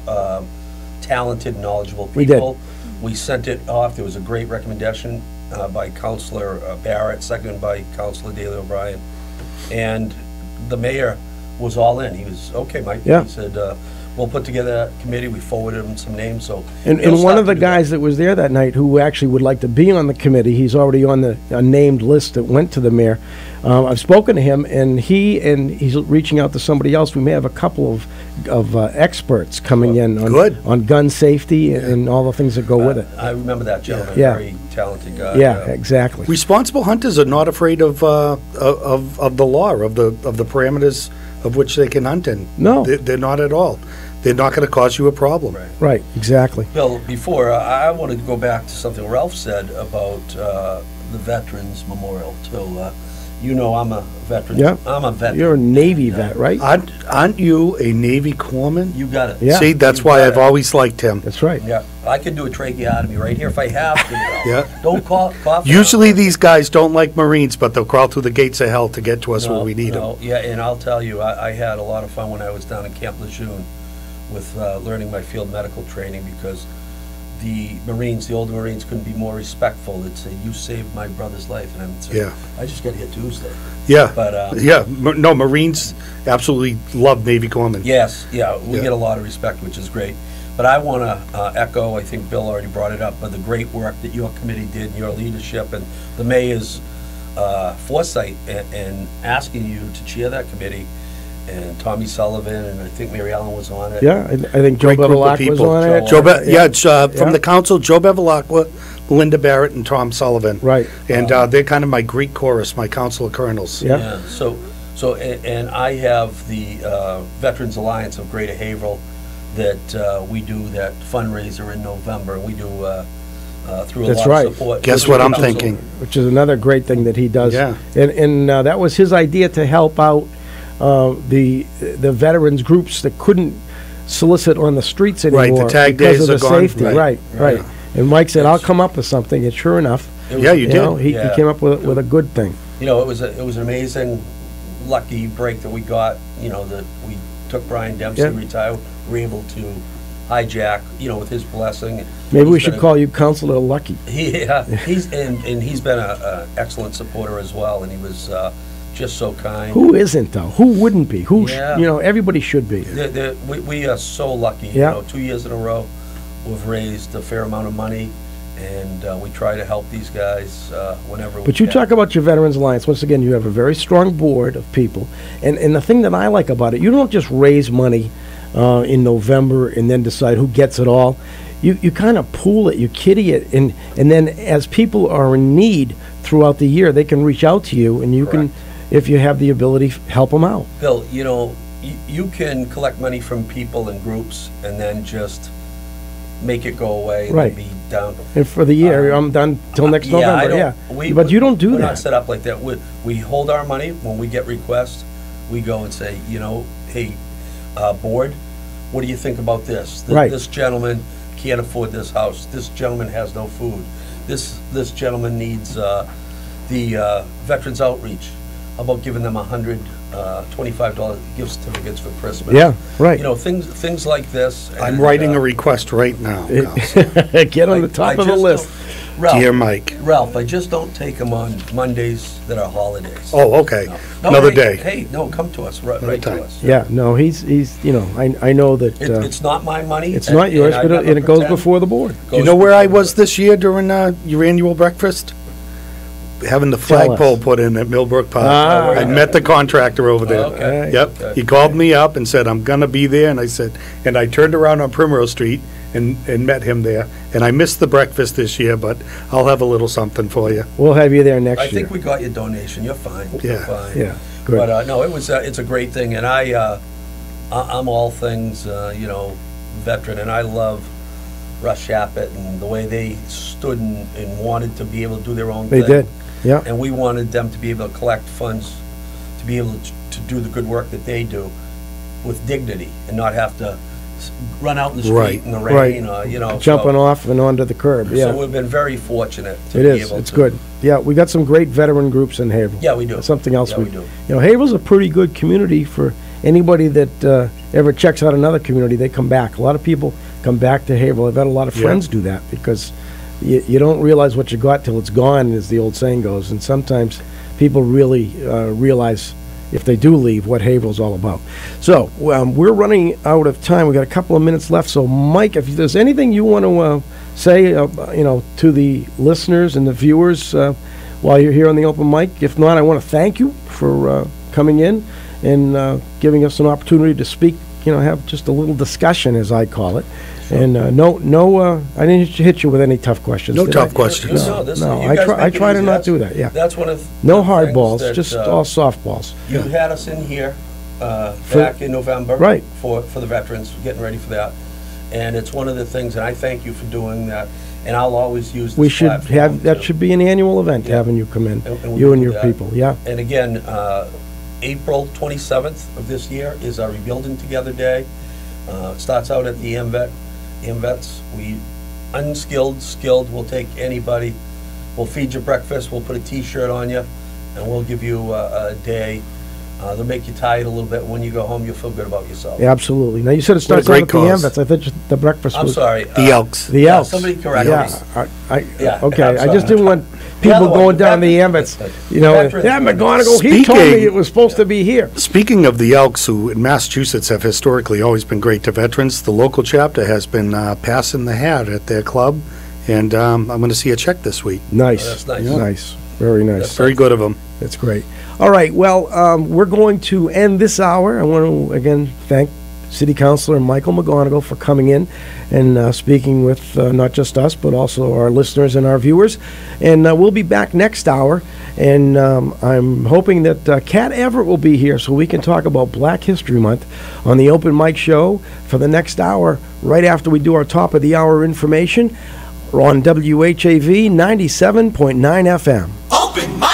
talented, knowledgeable people. We did. We sent it off. There was a great recommendation by Councilor Barrett, seconded by Councilor Daley O'Brien, and the mayor was all in. He was okay, Mike. Yeah. He said, "We'll put together a committee." We forwarded him some names. So And they'll one start of the to do that. guys that was there that night who actually would like to be on the committee, he's already on a named list that went to the mayor. I've spoken to him, and he's reaching out to somebody else. We may have a couple of experts coming in on gun safety and all the things that go with it. I remember that gentleman. Yeah. Very talented guy. Yeah, exactly. Responsible hunters are not afraid of the law, of the parameters of which they can hunt in. No. They're not at all. They're not going to cause you a problem. Right. Right, exactly. Bill, before, I wanted to go back to something Ralph said about the Veterans Memorial, too. You know I'm a veteran. Yeah. I'm a veteran. You're a Navy vet, right? Aren't you a Navy corpsman? You got it. Yeah. See, that's You why got I've it. always liked him. That's right. Yeah, I could do a tracheotomy right here if I have to. Yeah. Don't cough. Usually these guys don't like Marines, but they'll crawl through the gates of hell to get to us when we need them. Yeah, and I'll tell you, I had a lot of fun when I was down in Camp Lejeune with learning my field medical training, because the Marines, the older Marines, couldn't be more respectful. It'd say, "You saved my brother's life," and I'm saying, I just got here Tuesday. Yeah, but no, Marines absolutely love Navy corpsmen. Yes, we get a lot of respect, which is great. But I want to echo, I think Bill already brought it up, but the great work that your committee did, your leadership, and the mayor's foresight and asking you to chair that committee, and Tommy Sullivan, and I think Mary Ellen was on it. Yeah, I think Joe Bevilacqua was on it. It's from the council, Joe Bevilacqua, Linda Barrett, and Tom Sullivan. Right. And they're kind of my Greek chorus, my council of colonels. Yeah. And I have the Veterans Alliance of Greater Haverhill that we do that fundraiser in November. We do through a lot of support. Guess what I'm thinking? Which is another great thing that he does. Yeah. And that was his idea to help out the veterans groups that couldn't solicit on the streets anymore. Right, the tag because days of the are gone. safety. Right. And Mike said, "I'll come up with something." And sure enough, you did. He came up with a good thing. You know, it was an amazing, lucky break that we got. You know, that we took Brian Dempsey retired. We were able to hijack. You know, with his blessing. Maybe we should call you Councilor Lucky. Yeah, he's been an excellent supporter as well, and he was just so kind. Who isn't though? Who wouldn't be? Everybody should be. We are so lucky. Yeah. You know, 2 years in a row, we've raised a fair amount of money, and we try to help these guys whenever we can. But you talk about your Veterans Alliance. Once again, you have a very strong board of people. And the thing that I like about it, you don't just raise money in November and then decide who gets it all. You kind of pool it, you kitty it, and then as people are in need throughout the year, they can reach out to you, and you can, if you have the ability, help them out. Bill, you know, you can collect money from people and groups and then just make it go away and Right. be down. And for the year, I'm done till next November. But you don't do we're that. We're not set up like that. We hold our money when we get requests. We go and say, you know, hey, board, what do you think about this? This gentleman can't afford this house. This gentleman has no food. This gentleman needs the Veterans Outreach. How about giving them $125 gift certificates for Christmas? Yeah, right. You know, things like this. I'm writing a request right now. Get on the top of the list. Ralph, Dear Mike. Ralph, I just don't take them on Mondays that are holidays. Oh, okay. No, Another hey, day. Hey, no, come to us. Right to us. Yeah, no, he's you know, I know that It's not my money. it's not yours, but it goes before the board. You know where I was this year during your annual breakfast? Having the flagpole put in at Millbrook Park. I met the contractor over there. Okay. Yep. Okay. He called me up and said, "I'm gonna be there," and I said, and I turned around on Primrose Street and met him there. And I missed the breakfast this year, but I'll have a little something for you. We'll have you there next year. I think we got your donation. You're fine. You're fine. Yeah, good. But no, it's a great thing, and I'm all things you know, veteran, and I love Rush Shappett and the way they stood and wanted to be able to do their own thing. They did. Yeah. And we wanted them to be able to collect funds to be able to do the good work that they do with dignity and not have to run out in the street in the rain, you know. Jumping off and onto the curb, So we've been very fortunate to It be is. able It's to. good. Yeah, we got some great veteran groups in Haverhill. Yeah, we do. Something else Yeah, we do. You know, Haverhill's a pretty good community for anybody that ever checks out another community. They come back. A lot of people come back to Haverhill. I've had a lot of friends do that because you don't realize what you got till it's gone, as the old saying goes. And sometimes people really realize, if they do leave, what Haverhill's all about. So we're running out of time. We've got a couple of minutes left. So, Mike, if there's anything you want to say, you know, to the listeners and the viewers while you're here on the open mic. If not, I want to thank you for coming in and giving us an opportunity to speak. You know, have just a little discussion, as I call it. And I didn't hit you with any tough questions. No did tough I? questions. No, I try to not do that. Yeah. That's one of no hard balls, just all softballs. You had us in here back in November, right, for the veterans, getting ready for that, and it's one of the things, and I thank you for doing that. And I'll always use this We should platform have that. Should be an annual event, having you come in, and you and do your that. people. Yeah. And again, April 27th of this year is our Rebuilding Together Day. It starts out at the MVets. We unskilled, skilled. We'll take anybody. We'll feed you breakfast. We'll put a T-shirt on you, and we'll give you a day They'll make you tired a little bit. When you go home, you'll feel good about yourself. Absolutely. Now, you said it starts out at the Ambets. I thought the breakfast I'm was... sorry. The Elks. The Elks. Somebody correct me. Yeah. Okay. I'm I just sorry. didn't want people going down the Ambets. You know, yeah, McGonagle, he told me it was supposed to be here. Speaking of the Elks, who in Massachusetts have historically always been great to veterans, the local chapter has been passing the hat at their club, and I'm going to see a check this week. Nice. Oh, that's nice. Yeah. Nice. Very nice. That's Very good of them. That's great. All right, well, we're going to end this hour. I want to, again, thank City Councilor Michael McGonagle for coming in and speaking with not just us, but also our listeners and our viewers. And we'll be back next hour, and I'm hoping that Kat Everett will be here so we can talk about Black History Month on the Open Mic Show for the next hour, right after we do our top of the hour information on WHAV 97.9 FM. Open mic.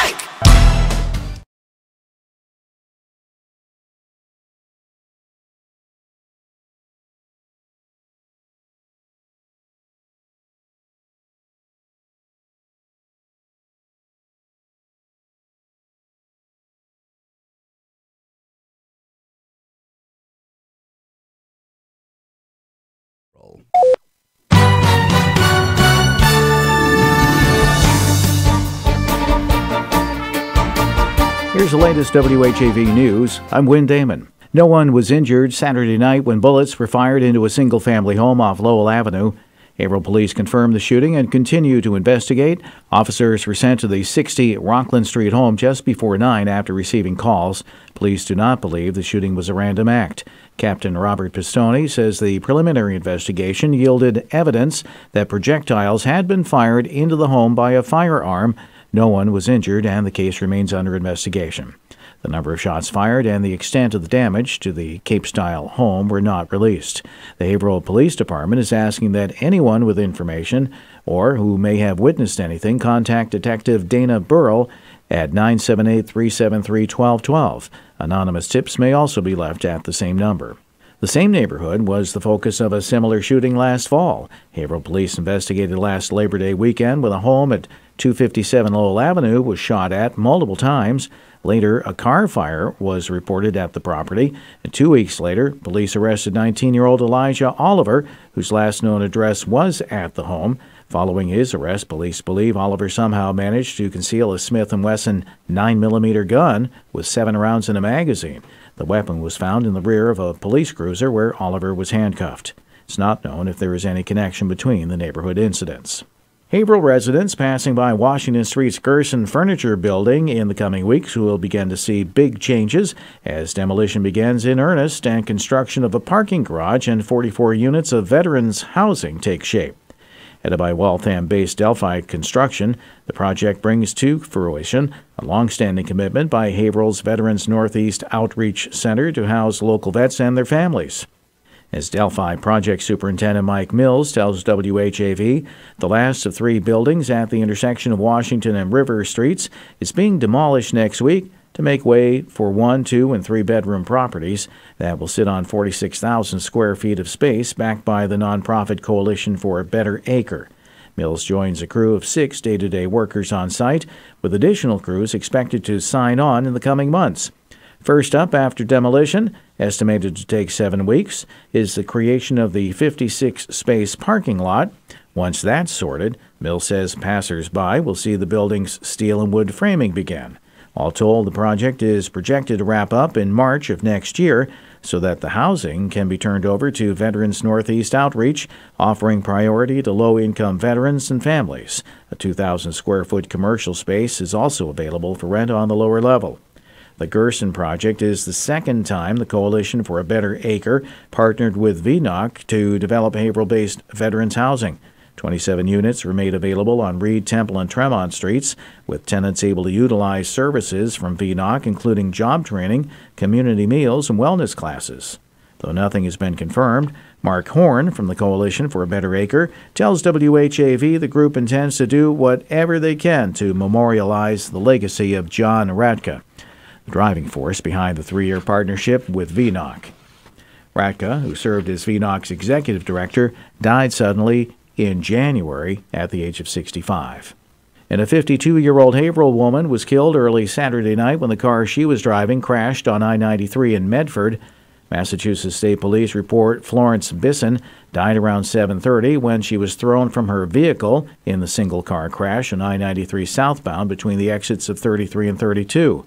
Here's the latest WHAV news. I'm Wynn Damon. No one was injured Saturday night when bullets were fired into a single-family home off Lowell Avenue. Haverhill police confirmed the shooting and continue to investigate. Officers were sent to the 60 Rockland Street home just before 9 after receiving calls. Police do not believe the shooting was a random act. Captain Robert Pistone says the preliminary investigation yielded evidence that projectiles had been fired into the home by a firearm. No one was injured, and the case remains under investigation. The number of shots fired and the extent of the damage to the Cape-style home were not released. The Haverhill Police Department is asking that anyone with information or who may have witnessed anything contact Detective Dana Burrell at 978-373-1212. Anonymous tips may also be left at the same number. The same neighborhood was the focus of a similar shooting last fall. Haverhill police investigated last Labor Day weekend when a home at 257 Lowell Avenue was shot at multiple times. Later, a car fire was reported at the property. And 2 weeks later, police arrested 19-year-old Elijah Oliver, whose last known address was at the home. Following his arrest, police believe Oliver somehow managed to conceal a Smith & Wesson 9mm gun with 7 rounds in a magazine. The weapon was found in the rear of a police cruiser where Oliver was handcuffed. It's not known if there is any connection between the neighborhood incidents. Haverhill residents passing by Washington Street's Gerson Furniture Building in the coming weeks will begin to see big changes as demolition begins in earnest and construction of a parking garage and 44 units of veterans housing take shape. Headed by Waltham-based Delphi Construction, the project brings to fruition a long-standing commitment by Haverhill's Veterans Northeast Outreach Center to house local vets and their families. As Delphi Project Superintendent Mike Mills tells WHAV, the last of 3 buildings at the intersection of Washington and River Streets is being demolished next week to make way for 1-, 2-, and 3-bedroom properties that will sit on 46,000 square feet of space backed by the nonprofit Coalition for a Better Acre. Mills joins a crew of 6 day-to-day workers on site, with additional crews expected to sign on in the coming months. First up after demolition, estimated to take 7 weeks, is the creation of the 56-space parking lot. Once that's sorted, Mills says passers-by will see the building's steel and wood framing begin. All told, the project is projected to wrap up in March of next year so that the housing can be turned over to Veterans Northeast Outreach, offering priority to low-income veterans and families. A 2,000-square-foot commercial space is also available for rent on the lower level. The Gerson project is the second time the Coalition for a Better Acre partnered with VNOC to develop Haverhill-based veterans housing. 27 units were made available on Reed, Temple, and Tremont Streets, with tenants able to utilize services from VNOC, including job training, community meals, and wellness classes. Though nothing has been confirmed, Mark Horn from the Coalition for a Better Acre tells WHAV the group intends to do whatever they can to memorialize the legacy of John Ratka, the driving force behind the 3-year partnership with VNOC. Ratka, who served as VNOC's executive director, died suddenly in January at the age of 65. And a 52-year-old Haverhill woman was killed early Saturday night when the car she was driving crashed on I-93 in Medford. Massachusetts State Police report Florence Bisson died around 7:30 when she was thrown from her vehicle in the single-car crash on I-93 southbound between the exits of 33 and 32.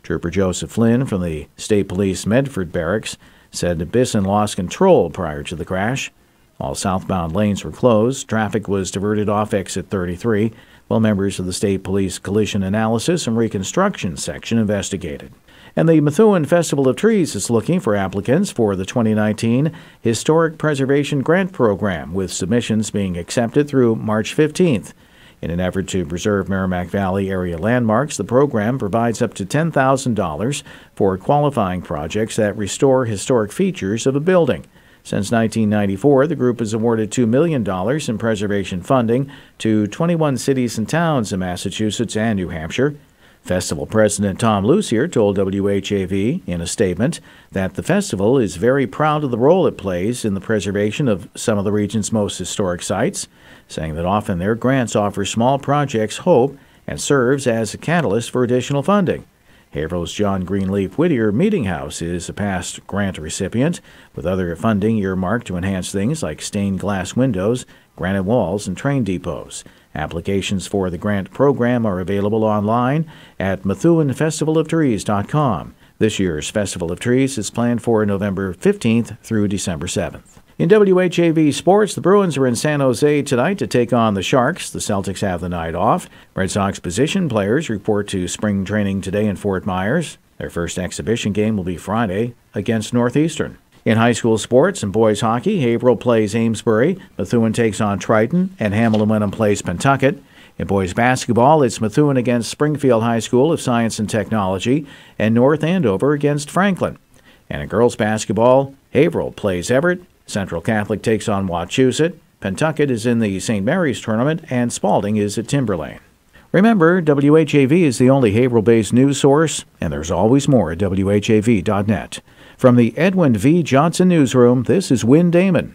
Trooper Joseph Flynn from the State Police Medford Barracks said that Bisson lost control prior to the crash. All southbound lanes were closed. Traffic was diverted off exit 33, while members of the State Police Collision Analysis and Reconstruction Section investigated. And the Methuen Festival of Trees is looking for applicants for the 2019 Historic Preservation Grant Program, with submissions being accepted through March 15th. In an effort to preserve Merrimack Valley area landmarks, the program provides up to $10,000 for qualifying projects that restore historic features of a building. Since 1994, the group has awarded $2 million in preservation funding to 21 cities and towns in Massachusetts and New Hampshire. Festival President Tom Lucier told WHAV in a statement that the festival is very proud of the role it plays in the preservation of some of the region's most historic sites, saying that often their grants offer small projects hope and serves as a catalyst for additional funding. Haverhill's John Greenleaf Whittier Meeting House is a past grant recipient, with other funding earmarked to enhance things like stained glass windows, granite walls, and train depots. Applications for the grant program are available online at MethuenFestivalOfTrees.com. This year's Festival of Trees is planned for November 15th through December 7th. In WHAV sports, the Bruins are in San Jose tonight to take on the Sharks. The Celtics have the night off. Red Sox position players report to spring training today in Fort Myers. Their first exhibition game will be Friday against Northeastern. In high school sports and boys hockey, Haverhill plays Amesbury, Methuen takes on Triton, and Hamilton-Wenham plays Pentucket. In boys basketball, it's Methuen against Springfield High School of Science and Technology, and North Andover against Franklin. And in girls basketball, Haverhill plays Everett, Central Catholic takes on Wachusett, Pentucket is in the St. Mary's tournament, and Spalding is at Timberlane. Remember, WHAV is the only Haverhill-based news source, and there's always more at WHAV.net. From the Edwin V. Johnson Newsroom, this is Wynn Damon.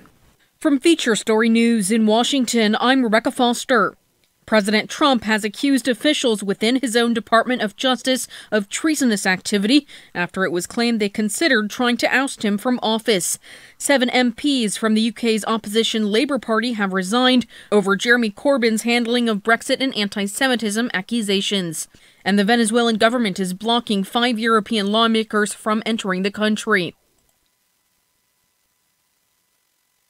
From Feature Story News in Washington, I'm Rebecca Foster. President Trump has accused officials within his own Department of Justice of treasonous activity after it was claimed they considered trying to oust him from office. 7 MPs from the UK's opposition Labour Party have resigned over Jeremy Corbyn's handling of Brexit and anti-Semitism accusations. And the Venezuelan government is blocking 5 European lawmakers from entering the country.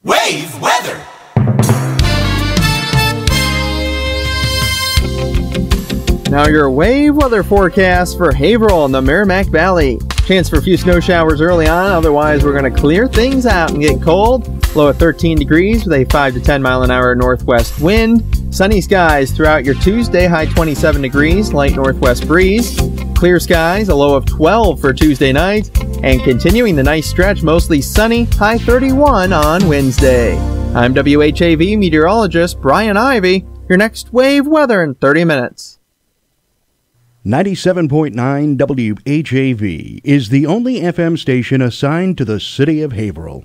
Wave weather. Now your wave weather forecast for Haverhill and the Merrimack Valley. Chance for a few snow showers early on, otherwise we're going to clear things out and get cold. Low at 13 degrees with a 5 to 10 mile an hour northwest wind. Sunny skies throughout your Tuesday, high 27 degrees, light northwest breeze. Clear skies, a low of 12 for Tuesday night. And continuing the nice stretch, mostly sunny, high 31 on Wednesday. I'm WHAV meteorologist Brian Ivy. Your next wave weather in 30 minutes. 97.9 WHAV is the only FM station assigned to the city of Haverhill.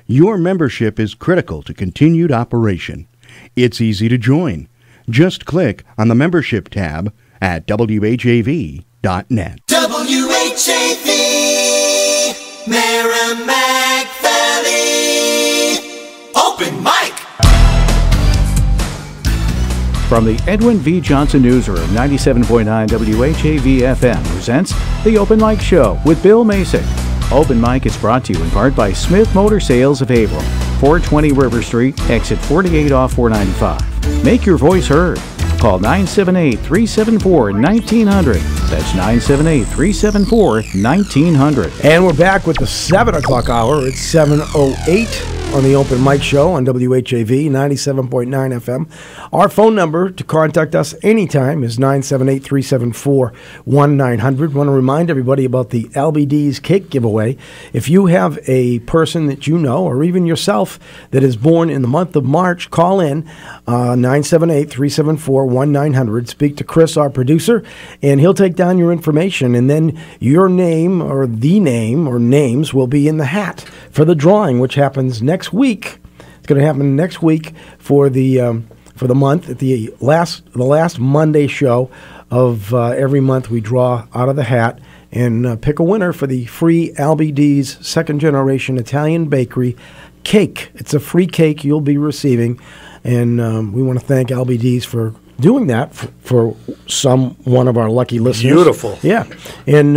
Your membership is critical to continued operation. It's easy to join. Just click on the membership tab at WHAV.net. WHAV, Merrimack Valley, Open Mic. From the Edwin V. Johnson Newsroom, 97.9 WHAV FM presents the Open Mic Show with Bill Macek. Open Mic is brought to you in part by Smith Motor Sales of Haverhill, 420 River Street, exit 48 off 495. Make your voice heard. Call 978-374-1900. That's 978-374-1900. And we're back with the 7 o'clock hour. It's 7:08 on the Open Mic Show on WHAV 97.9 FM. Our phone number to contact us anytime is 978-374-1900. Want to remind everybody about the LBD's cake giveaway. If you have a person that you know, or even yourself, that is born in the month of March, call in 978-374-1900. Speak to Chris, our producer, and he'll take down your information, and then your name or the name or names will be in the hat for the drawing, which happens next week. It's going to happen next week for the for the month. At the last Monday show of every month, we draw out of the hat and pick a winner for the free Albie D's second generation Italian bakery cake. It's a free cake you'll be receiving, and we want to thank Albie D's for doing that for one of our lucky listeners. Beautiful. Yeah, and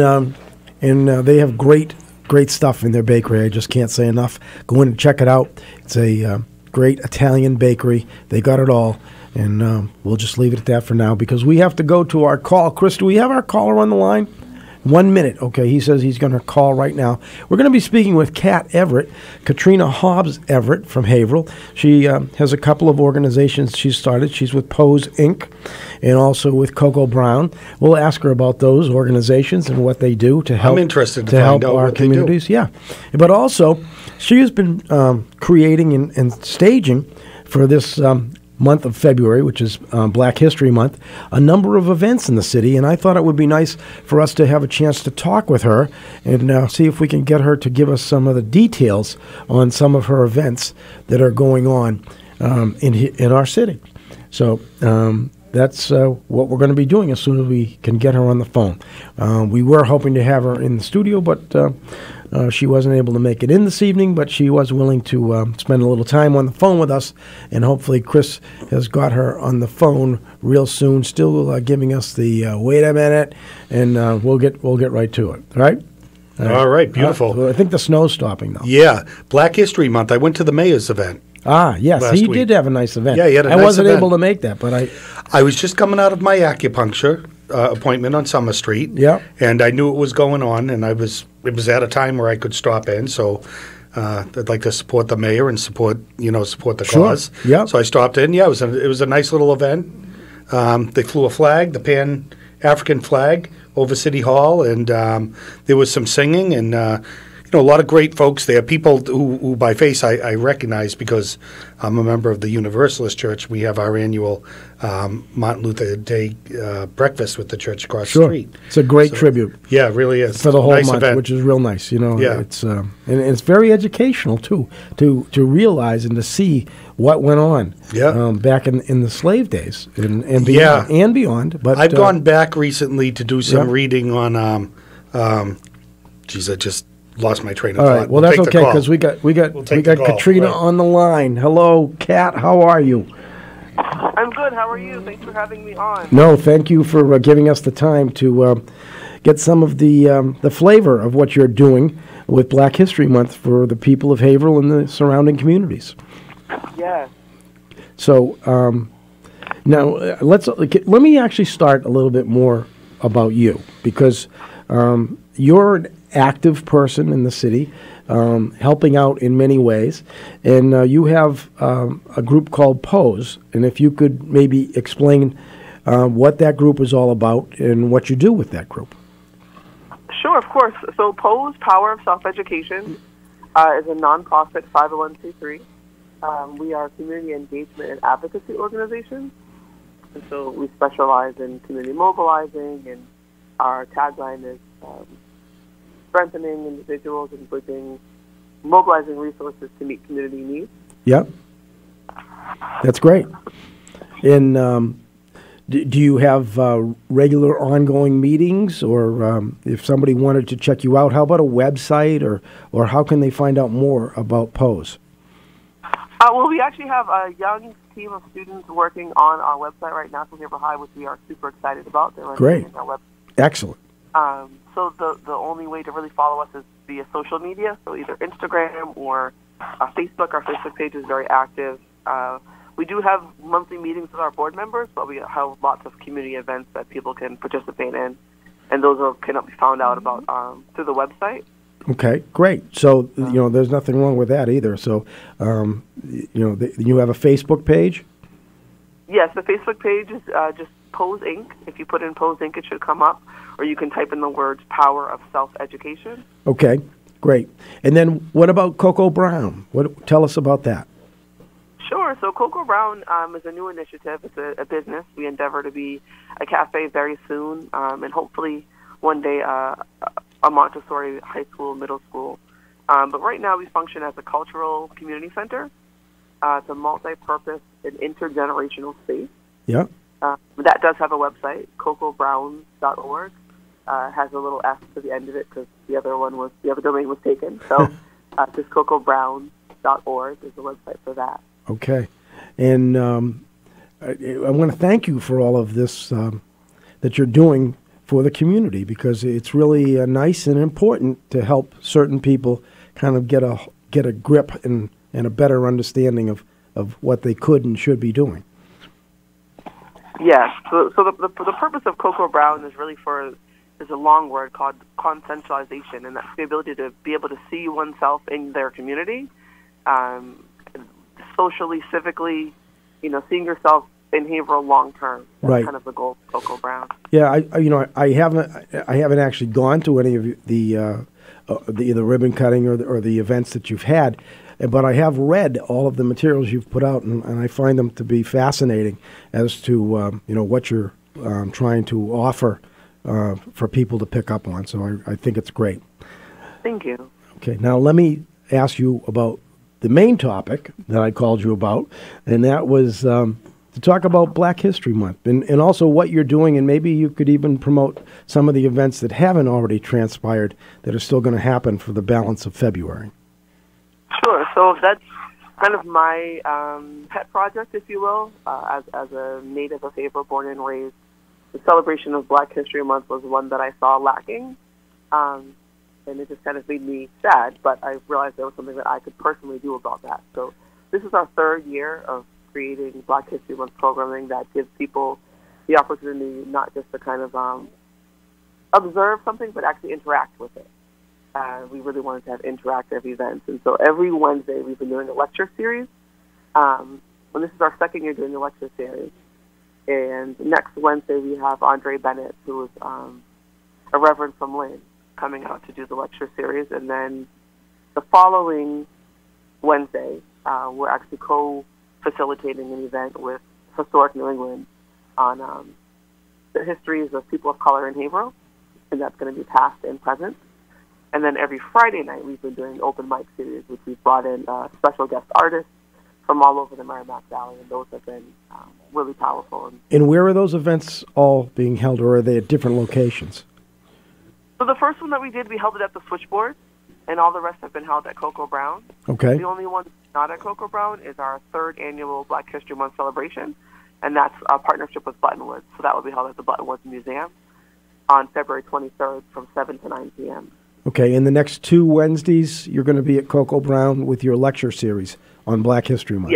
they have great stuff in their bakery. I just can't say enough. Go in and check it out. It's a great Italian bakery. They got it all, and we'll just leave it at that for now because we have to go to our call. Chris, do we have our caller on the line? 1 minute. Okay, he says he's going to call right now. We're going to be speaking with Kat Everett, Katrina Hobbs Everett from Haverhill. She has a couple of organizations she's started. She's with Pose Inc. and also with Coco Brown. We'll ask her about those organizations and what they do to help. I'm interested to help our communities. Yeah, but also she has been creating and staging for this month of February, which is Black History Month, a number of events in the city, and I thought it would be nice for us to have a chance to talk with her and see if we can get her to give us some of the details on some of her events that are going on in our city. So that's what we're going to be doing as soon as we can get her on the phone. We were hoping to have her in the studio, but she wasn't able to make it in this evening, but she was willing to spend a little time on the phone with us, and hopefully Chris has got her on the phone real soon, still giving us the wait a minute, and we'll get right to it, all right? All right, beautiful. I think the snow's stopping now. Yeah, Black History Month. I went to the mayor's event. Ah, yes, he did have a nice event. Yeah, he had a nice event. I wasn't event. able to make that, but I was just coming out of my acupuncture appointment on Summer Street. Yeah. And I knew it was going on, and it was at a time where I could stop in, so I'd like to support the mayor and support the cause. Yeah. So I stopped in. Yeah, it was a nice little event. They flew a flag, the Pan-African flag, over City Hall, and there was some singing and a lot of great folks there. People who by face I recognize because I'm a member of the Universalist Church. We have our annual Martin Luther Day breakfast with the church across the street. It's a great tribute. Yeah, it really is. For the whole nice month, event. which is real nice. Yeah. It's and it's very educational too, to realize and to see what went on. Yeah. Back in the slave days and beyond, and beyond. But I've gone back recently to do some reading on. Geez, I just lost my train of thought. All right. Well, that's okay because we got Katrina on the line. Hello, Kat. How are you? I'm good. How are you? Thanks for having me on. No, thank you for giving us the time to get some of the flavor of what you're doing with Black History Month for the people of Haverhill and the surrounding communities. Yes. So now let me actually start a little bit more about you because you're an active person in the city, helping out in many ways, and you have a group called Pose, and if you could maybe explain what that group is all about and what you do with that group. Sure, of course. So Pose, Power of Self-Education, is a nonprofit 501c3. We are a community engagement and advocacy organization, and so we specialize in community mobilizing, and our tagline is strengthening individuals and mobilizing resources to meet community needs. Yep. That's great. And do you have regular ongoing meetings, or if somebody wanted to check you out, how about a website, or how can they find out more about Pose? Well, we actually have a young team of students working on our website right now from Haverhill High, which we are super excited about. They're Great. Our website. Excellent. So the only way to really follow us is via social media, so either Instagram or Facebook. Our Facebook page is very active. We do have monthly meetings with our board members, but we have lots of community events that people can participate in, and those can be found out about through the website. Okay, great. So there's nothing wrong with that either. So you have a Facebook page? Yes, the Facebook page is just Pose Inc. If you put in Pose Inc., it should come up, or you can type in the words Power of Self-Education. Okay, great. And then what about Coco Brown? Tell us about that. Sure. So Coco Brown is a new initiative. It's a business. We endeavor to be a cafe very soon, and hopefully one day a Montessori high school, middle school. But right now we function as a cultural community center. It's a multi-purpose and intergenerational space. Yeah. That does have a website, cocobrowns.org. Has a little S to the end of it because the other domain was taken. So just cocobrowns.org is the website for that. Okay. And I want to thank you for all of this that you're doing for the community, because it's really nice and important to help certain people kind of get a grip and a better understanding of what they could and should be doing. Yes. So the purpose of Coco Brown is really is a long word called consensualization, and that's the ability to be able to see oneself in their community, socially, civically, seeing yourself in Haverhill long term. That's right. Kind of the goal of Coco Brown. Yeah, I haven't actually gone to any of the ribbon cutting or the events that you've had, but I have read all of the materials you've put out, and I find them to be fascinating as to what you're trying to offer for people to pick up on. So I think it's great. Thank you. Okay, now let me ask you about the main topic that I called you about, and that was to talk about Black History Month and also what you're doing, and maybe you could even promote some of the events that haven't already transpired that are still going to happen for the balance of February. Sure. So that's kind of my pet project, if you will, as a native of Haverhill, born and raised. The celebration of Black History Month was one that I saw lacking, and it just kind of made me sad, but I realized there was something that I could personally do about that. So this is our third year of creating Black History Month programming that gives people the opportunity not just to kind of observe something, but actually interact with it. We really wanted to have interactive events. And so every Wednesday we've been doing a lecture series. And this is our second year doing the lecture series. And next Wednesday we have Andre Bennett, who is a reverend from Lynn, coming out to do the lecture series. And then the following Wednesday, we're actually co-facilitating an event with Historic New England on the histories of people of color in Haverhill, and that's going to be past and present. And then every Friday night, we've been doing open mic series, which we've brought in special guest artists from all over the Merrimack Valley, and those have been really powerful. And where are those events all being held, or are they at different locations? So the first one that we did, we held it at the Switchboard, and all the rest have been held at Coco Brown. Okay. The only one not at Coco Brown is our third annual Black History Month celebration, and that's a partnership with Buttonwoods. So that will be held at the Buttonwoods Museum on February 23rd from 7 to 9 p.m. Okay, and the next 2 Wednesdays, you're going to be at Coco Brown with your lecture series on Black History Month.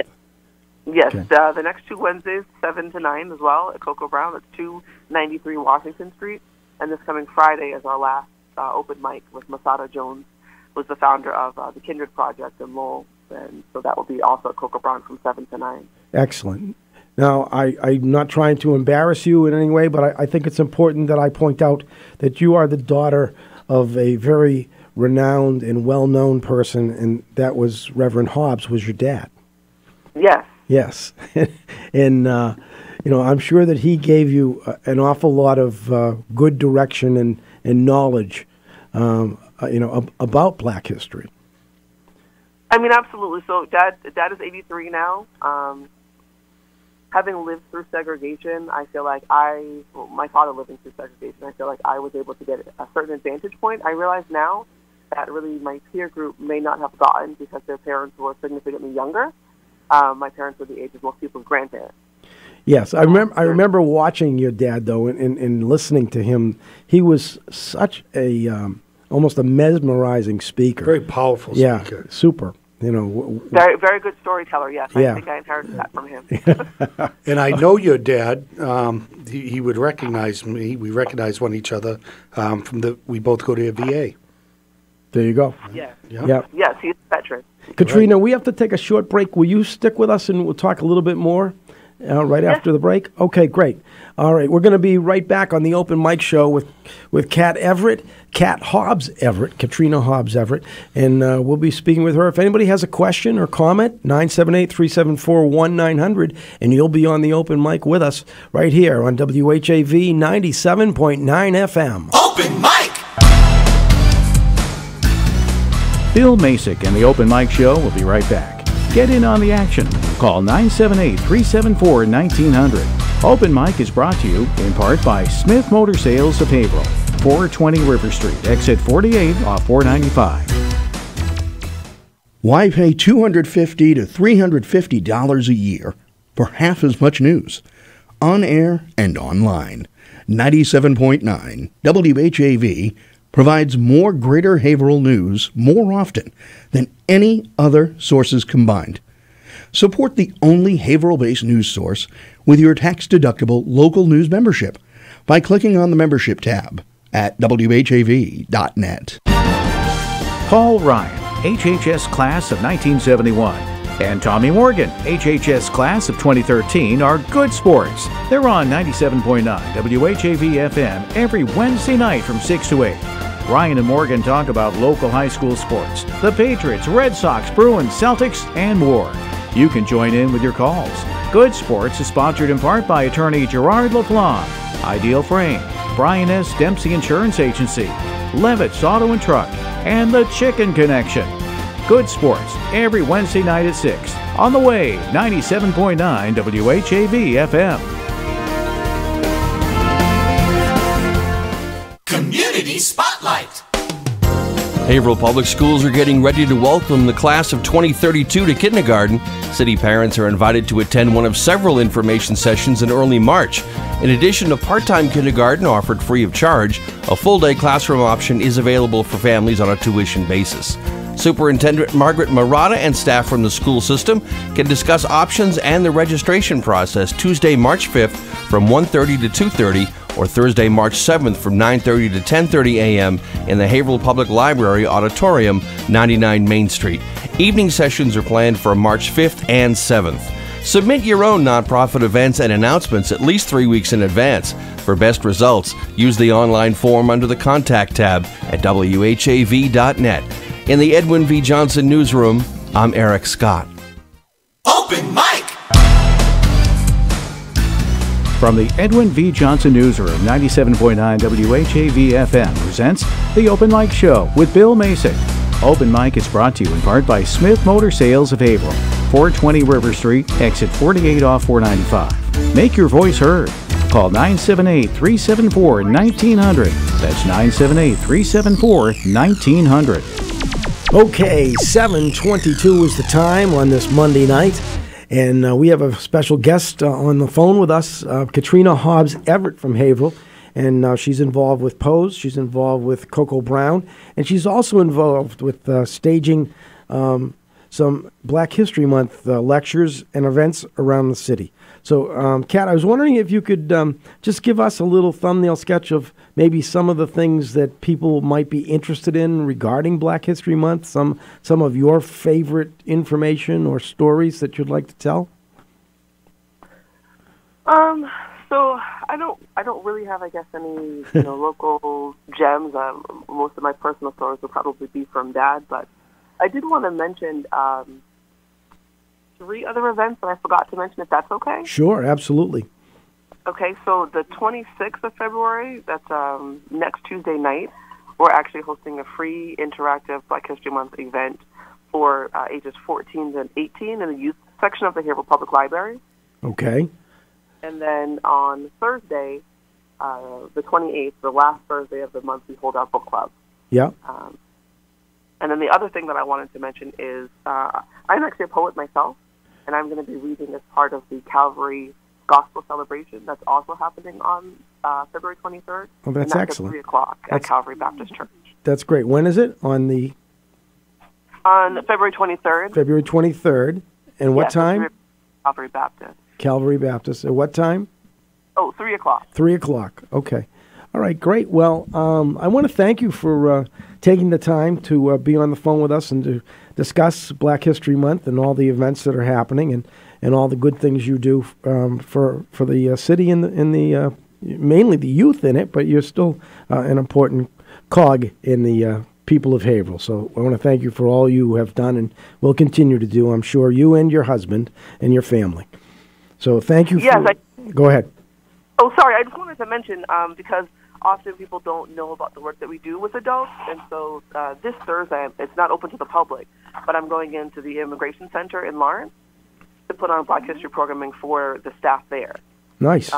Yes, Okay. the next 2 Wednesdays, 7 to 9 as well at Coco Brown. It's 293 Washington Street. And this coming Friday is our last open mic with Masada Jones, who's the founder of the Kindred Project in Lowell. And so that will be also at Coco Brown from 7 to 9. Excellent. Now, I'm not trying to embarrass you in any way, but I think it's important that I point out that you are the daughter of a very renowned and well-known person, and that was Reverend Hobbs, was your dad. Yes. Yes. And, I'm sure that he gave you an awful lot of good direction and knowledge, about Black history. I mean, absolutely. So Dad is 83 now. Having lived through segregation, I feel like my father living through segregation, I feel like I was able to get a certain vantage point. I realize now that really my peer group may not have gotten because their parents were significantly younger. My parents were the age of most people's grandparents. Yes, I remember watching your dad, though, and listening to him. He was such almost a mesmerizing speaker. Very powerful speaker. Yeah, super. Very, very good storyteller. Yes, Yeah. I think I inherited that from him. And I know your dad. He would recognize me. We recognize one each other we both go to a VA. There you go. Yes. Yeah. Yes, he's a veteran. Katrina, we have to take a short break. Will you stick with us and we'll talk a little bit more right after the break? Okay, great. All right, we're going to be right back on the Open Mic Show with Kat Hobbs Everett, Katrina Hobbs Everett, and we'll be speaking with her. If anybody has a question or comment, 978-374-1900, and you'll be on the Open Mic with us right here on WHAV 97.9 FM. Open Mic! Bill Macek and the Open Mic Show will be right back. Get in on the action. Call 978-374-1900. Open Mic is brought to you in part by Smith Motor Sales of Haverhill, 420 River Street, exit 48 off 495. Why pay $250 to $350 a year for half as much news? On air and online. 97.9 WHAV provides more Greater Haverhill news more often than any other sources combined. Support the only Haverhill-based news source with your tax-deductible local news membership by clicking on the membership tab at WHAV.net. Paul Ryan, HHS class of 1971, and Tommy Morgan, HHS class of 2013, are good sports. They're on 97.9 WHAV FM every Wednesday night from 6 to 8. Ryan and Morgan talk about local high school sports, the Patriots, Red Sox, Bruins, Celtics, and more. You can join in with your calls. Good Sports is sponsored in part by attorney Gerard LaPlante, Ideal Frame, Brian S. Dempsey Insurance Agency, Levitt's Auto and Truck, and The Chicken Connection. Good Sports every Wednesday night at 6 on the Wave 97.9 WHAV FM. Community Spotlight. Haverhill Public Schools are getting ready to welcome the class of 2032 to kindergarten. City parents are invited to attend one of several information sessions in early March. In addition to part-time kindergarten offered free of charge, a full-day classroom option is available for families on a tuition basis. Superintendent Margaret Murata and staff from the school system can discuss options and the registration process Tuesday, March 5th from 1:30 to 2:30 or Thursday, March 7th from 9:30 to 10:30 a.m. in the Haverhill Public Library Auditorium, 99 Main Street. Evening sessions are planned for March 5th and 7th. Submit your own nonprofit events and announcements at least 3 weeks in advance. For best results, use the online form under the Contact tab at WHAV.net. In the Edwin V. Johnson Newsroom, I'm Eric Scott. Open Mic! From the Edwin V. Johnson Newsroom, 97.9 WHAV FM presents the Open Mic Show with Bill Macek. Open Mic is brought to you in part by Smith Motor Sales of Haverhill, 420 River Street, exit 48 off 495. Make your voice heard. Call 978-374-1900. That's 978-374-1900. Okay, 7:22 is the time on this Monday night, and we have a special guest on the phone with us, Katrina Hobbs Everett from Haverhill, and she's involved with Pose, she's involved with Coco Brown, and she's also involved with staging some Black History Month lectures and events around the city. So, Kat, I was wondering if you could just give us a little thumbnail sketch of maybe some of the things that people might be interested in regarding Black History Month, some of your favorite information or stories that you'd like to tell. So I don't really have, I guess, any local gems. Most of my personal stories will probably be from Dad, but I did want to mention 3 other events that I forgot to mention, if that's okay. Sure, absolutely. Okay, so the 26th of February, that's next Tuesday night, we're actually hosting a free interactive Black History Month event for ages 14 and 18 in the youth section of the Haverhill Public Library. Okay. And then on Thursday, the 28th, the last Thursday of the month, we hold our book club. Yeah. And then the other thing that I wanted to mention is I'm actually a poet myself, and I'm going to be reading as part of the Calvary Gospel Celebration that's also happening on February 23rd. Oh, that's excellent. At 3 o'clock at Calvary Baptist Church. That's great. When is it? On February 23rd. February 23rd. And what time? Calvary Baptist. Calvary Baptist. At what time? 3 o'clock. 3 o'clock. Okay. All right, great. Well, I want to thank you for taking the time to be on the phone with us and to discuss Black History Month and all the events that are happening and all the good things you do for the city and the mainly the youth in it, but you're still an important cog in the people of Haverhill. So I want to thank you for all you have done and will continue to do, I'm sure, you and your husband and your family. So thank you. Yes, go ahead. Oh, sorry. I just wanted to mention, because often people don't know about the work that we do with adults, and so this Thursday, it's not open to the public, but I'm going into the Immigration Center in Lawrence to put on Black History programming for the staff there. Nice.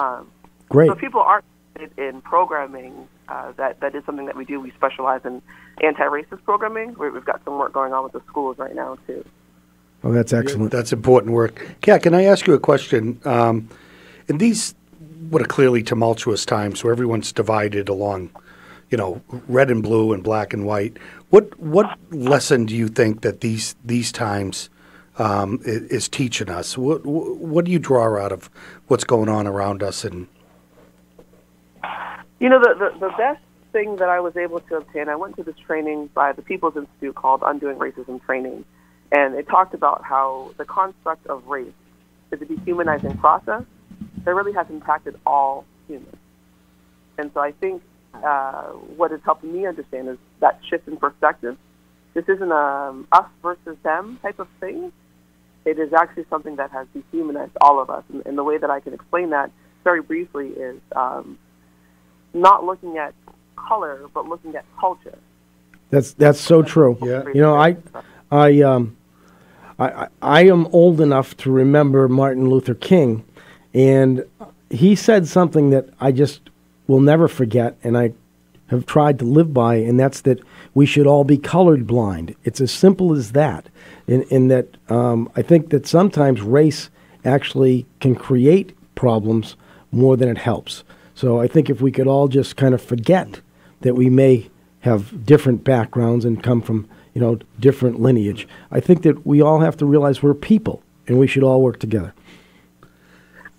Great. So if people aren't interested in programming, that is something that we do. We specialize in anti-racist programming. We've got some work going on with the schools right now, too. Oh, that's excellent. That's important work. Kat, can I ask you a question? In these, what are clearly tumultuous times where everyone's divided along, red and blue and black and white, what lesson do you think that these times is teaching us? What do you draw out of what's going on around us? And the best thing that I was able to obtain, I went to this training by the People's Institute called Undoing Racism Training, and it talked about how the construct of race is a dehumanizing process that really has impacted all humans. And so I think what has helped me understand is that shift in perspective. This isn't us versus them type of thing. It is actually something that has dehumanized all of us. And the way that I can explain that very briefly is not looking at color, but looking at culture. That's so true. Yeah. I am old enough to remember Martin Luther King, and he said something that I just will never forget, and I have tried to live by, and that's that we should all be colorblind. It's as simple as that. In that I think that sometimes race actually can create problems more than it helps. So I think if we could all just kind of forget that we may have different backgrounds and come from different lineage, I think that we all have to realize we're people and we should all work together.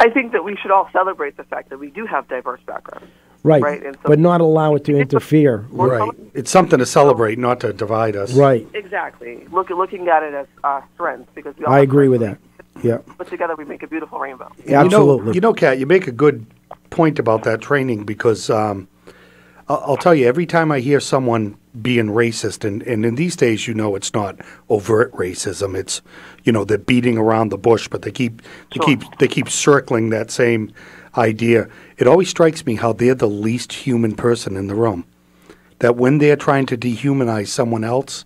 I think that we should all celebrate the fact that we do have diverse backgrounds. Right, and so but not allow it to interfere. Right. It's something to celebrate, not to divide us. Right. Exactly. Looking at it as strengths, because we all I agree with that. Yeah. But together we make a beautiful rainbow. Absolutely. Kat, you make a good point about that training, because I'll tell you, every time I hear someone being racist, and in these days, it's not overt racism. It's, they're beating around the bush, but they keep circling that same idea. It always strikes me how they're the least human person in the room. That when they're trying to dehumanize someone else,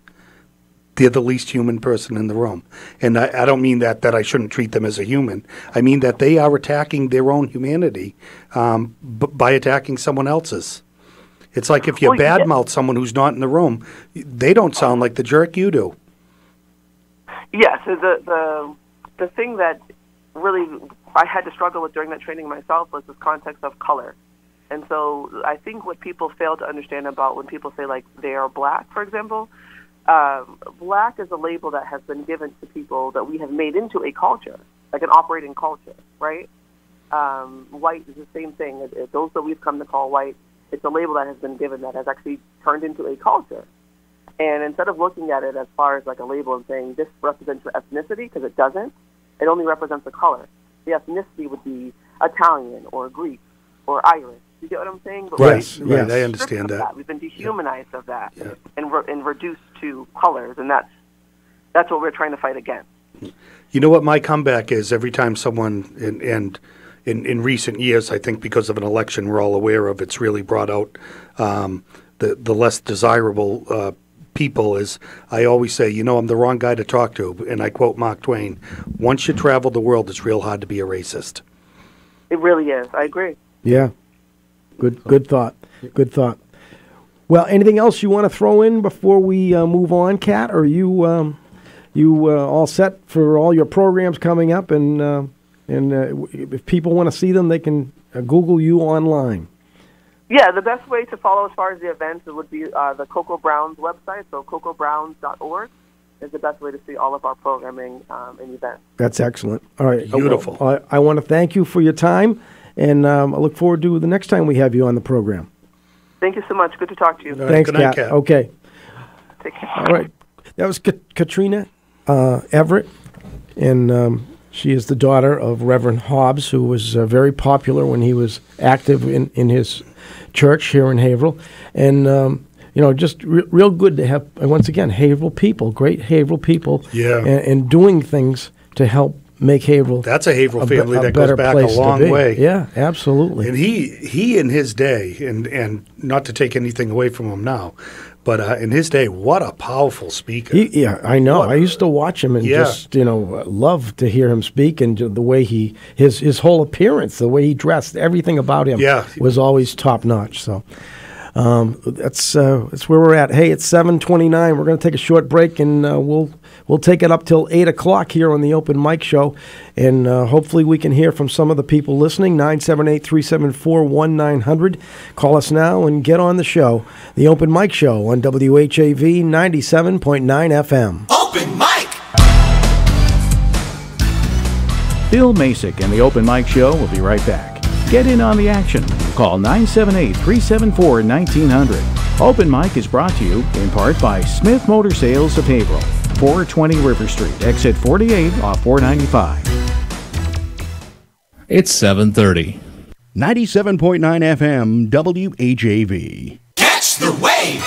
they're the least human person in the room. And I don't mean that I shouldn't treat them as a human. I mean that they are attacking their own humanity by attacking someone else's. It's like if you badmouth someone who's not in the room, they don't sound like the jerk you do. Yes, the thing that really I had to struggle with during that training myself was this context of color. And so I think what people fail to understand about when people say, like, they are black, for example, black is a label that has been given to people that we have made into a culture, like an operating culture, right? White is the same thing. Those that we've come to call white, it's a label that has been given that has actually turned into a culture. And instead of looking at it as far as like a label and saying this represents your ethnicity, because it doesn't, it only represents the color. The ethnicity would be Italian or Greek or Irish. You get what I'm saying? But right, I understand that. We've been dehumanized of that and reduced to colors, and that's what we're trying to fight against. You know what my comeback is every time someone, in recent years, I think because of an election we're all aware of, it's really brought out the less desirable people, is I always say, I'm the wrong guy to talk to, and I quote Mark Twain, once you travel the world, it's real hard to be a racist. It really is. I agree. Yeah. Good thought. Good thought. Well, anything else you want to throw in before we move on, Kat? Are you all set for all your programs coming up? And if people want to see them, they can Google you online. Yeah, the best way to follow as far as the events, it would be the Coco Browns website. So cocobrowns.org is the best way to see all of our programming and events. That's excellent. All right. Beautiful. I want to thank you for your time, and I look forward to the next time we have you on the program. Thank you so much. Good to talk to you. Thanks, Good night, Kat. Kat. Okay. Take care. All right. That was Katrina Everett, and she is the daughter of Reverend Hobbs, who was very popular when he was active in his church here in Haverhill. And, just real good to have, once again, Haverhill people, great Haverhill people, and doing things to help make Haverhill. That's a Haverhill family that better goes back a place to long be. way. Yeah, absolutely. And he in his day, and not to take anything away from him now, but in his day, what a powerful speaker. Yeah, I know. I used to watch him and just, love to hear him speak, and the way his whole appearance, the way he dressed, everything about him was always top notch. So that's where we're at. Hey, it's 7:29. We're going to take a short break, and we'll take it up till 8 o'clock here on the Open Mic Show, and hopefully we can hear from some of the people listening. 978-374-1900. Call us now and get on the show. The Open Mic Show on WHAV 97.9 FM. Open Mic! Bill Macek and the Open Mic Show will be right back. Get in on the action. Call 978-374-1900. Open Mic is brought to you in part by Smith Motor Sales of Haverhill, 420 River Street, exit 48 off 495. It's 7:30. 97.9 FM WHAV. Catch the wave!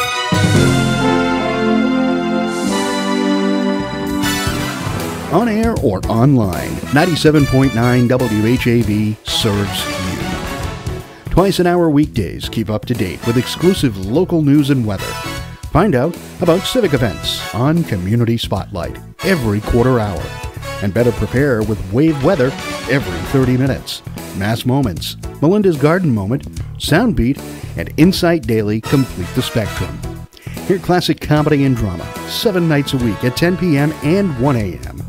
On air or online, 97.9 WHAV serves you. Twice an hour weekdays, keep up to date with exclusive local news and weather. Find out about civic events on Community Spotlight every quarter hour. And better prepare with WAVE weather every 30 minutes. Mass Moments, Melinda's Garden Moment, Soundbeat, and Insight Daily complete the spectrum. Hear classic comedy and drama 7 nights a week at 10 p.m. and 1 a.m.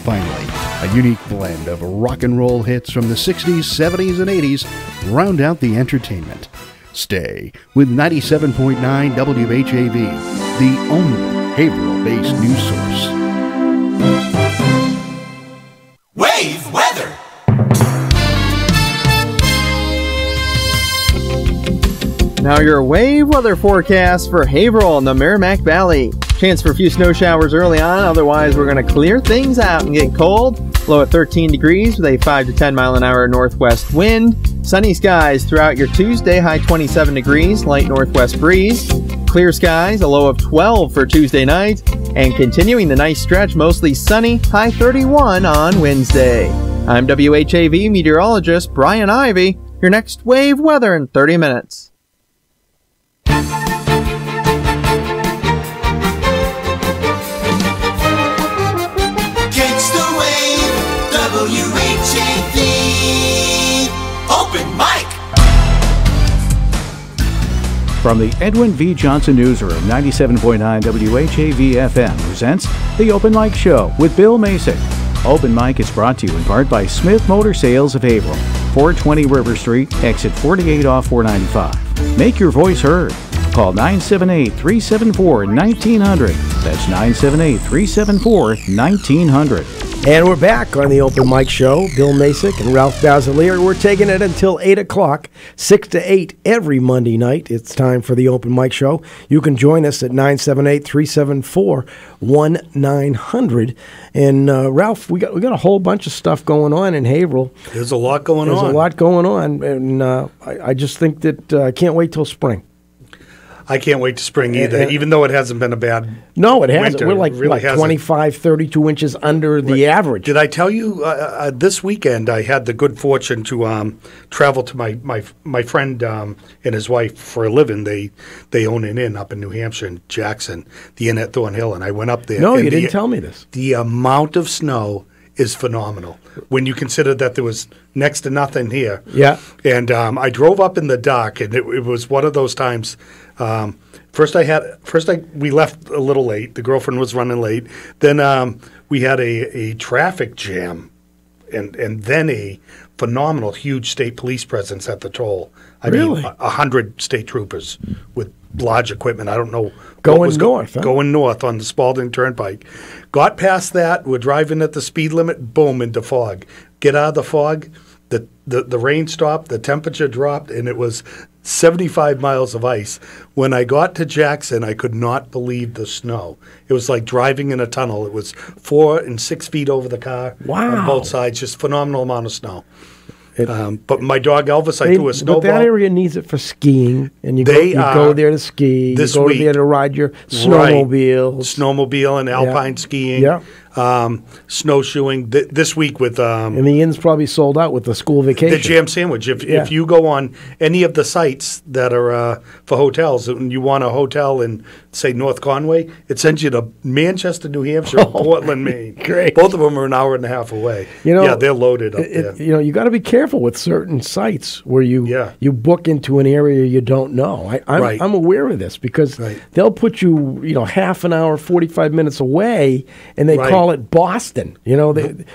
Finally, a unique blend of rock and roll hits from the 60s, 70s, and 80s round out the entertainment. Stay with 97.9 WHAV, the only Haverhill-based news source. Wave weather! Now your wave weather forecast for Haverhill and the Merrimack Valley. Chance for a few snow showers early on, otherwise we're going to clear things out and get cold. Low at 13 degrees with a 5 to 10 mile an hour northwest wind. Sunny skies throughout your Tuesday, high 27 degrees, light northwest breeze. Clear skies, a low of 12 for Tuesday night. And continuing the nice stretch, mostly sunny, high 31 on Wednesday. I'm WHAV meteorologist Brian Ivy. Your next wave weather in 30 minutes. WHAV Open Mic. From the Edwin V. Johnson Newsroom, 97.9 WHAV FM presents The Open Mic Show with Bill Macek. Open Mic is brought to you in part by Smith Motor Sales of Haverhill, 420 River Street, exit 48 off 495. Make your voice heard. Call 978-374-1900. That's 978-374-1900. And we're back on the Open Mic Show. Bill Macek and Ralph Basiliere. We're taking it until 8 o'clock, 6 to 8 every Monday night. It's time for the Open Mic Show. You can join us at 978-374-1900. And Ralph, we got a whole bunch of stuff going on in Haverhill. There's a lot going on. There's a lot going on. And I just think that I can't wait till spring. I can't wait to spring either, even though it hasn't been a bad No, it hasn't. winter. We're like, really 25, 32 inches under the average. Did I tell you this weekend I had the good fortune to travel to my friend and his wife for a living. They own an inn up in New Hampshire in Jackson, the Inn at Thornhill, and I went up there. No, you didn't tell me this. The amount of snow is phenomenal when you consider that there was next to nothing here. Yeah. And I drove up in the dark, and it was one of those times. We left a little late. The girlfriend was running late. Then we had a traffic jam, and then a phenomenal, huge state police presence at the toll. I mean, 100 state troopers with large equipment. I don't know. Going north. Going north on the Spalding Turnpike. Got past that. We're driving at the speed limit. Boom, into fog. Get out of the fog. The rain stopped. The temperature dropped, and it was 75 miles of ice. When I got to Jackson, I could not believe the snow. It was like driving in a tunnel. It was 4 and 6 feet over the car on both sides. Just phenomenal amount of snow. But my dog Elvis, I threw a snowball. But that area needs it for skiing, and you go there to ski. This you go week, there to ride your snowmobile. Snowmobile and alpine skiing. Yeah. snowshoeing. This week with and the inn's probably sold out with the school vacation. the jam sandwich. If you go on any of the sites that are for hotels, and you want a hotel in, say, North Conway, it sends you to Manchester, New Hampshire, and Portland, Maine. Great. Both of them are an hour and a half away. Yeah, they're loaded up there. You got to be careful with certain sites where you book into an area you don't know. I'm aware of this because they'll put you, half an hour, 45 minutes away, and they call it Boston.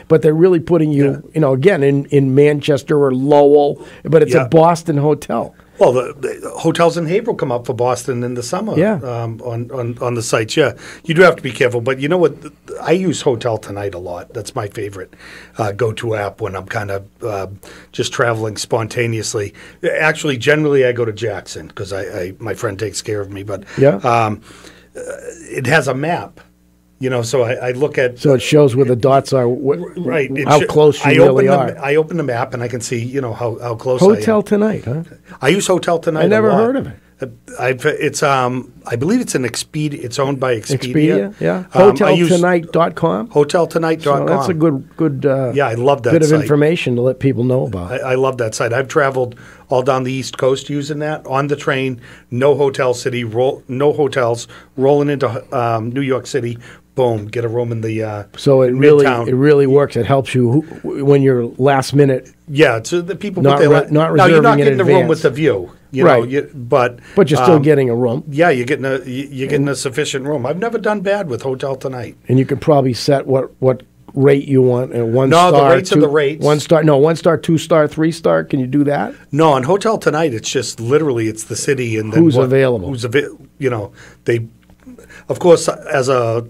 But they're really putting you, again in Manchester or Lowell, but it's a Boston hotel. Well, the hotels in Haverhill come up for Boston in the summer. On the sites. Yeah, you do have to be careful. But you know what? I use Hotel Tonight a lot. That's my favorite go-to app when I'm kind of just traveling spontaneously. Actually, generally I go to Jackson because my friend takes care of me. But it has a map. So I look at... So it shows where the dots are, how close you really are. I open the map and I can see, how close Hotel I am. Tonight, huh? I use Hotel Tonight I never a lot. heard of it. It's I believe it's an Expedia. It's owned by Expedia. Yeah. HotelTonight.com. HotelTonight.com. So that's a good. I love that bit site. of information to let people know about. I love that site. I've traveled all down the East Coast using that on the train. No hotel city. No hotels. Rolling into New York City. Boom, get a room in the so it really works. It helps you when you're last minute. Yeah, so the people not reserving now you're not getting in the room with the view, but you're still getting a room. Yeah, you're getting a sufficient room. I've never done bad with Hotel Tonight. And you could probably set what rate you want, and one star. No, the rates are the rates. 1 star, 2 star, 3 star. Can you do that? No, on Hotel Tonight, it's just literally it's the city and then who's available. They, of course, as a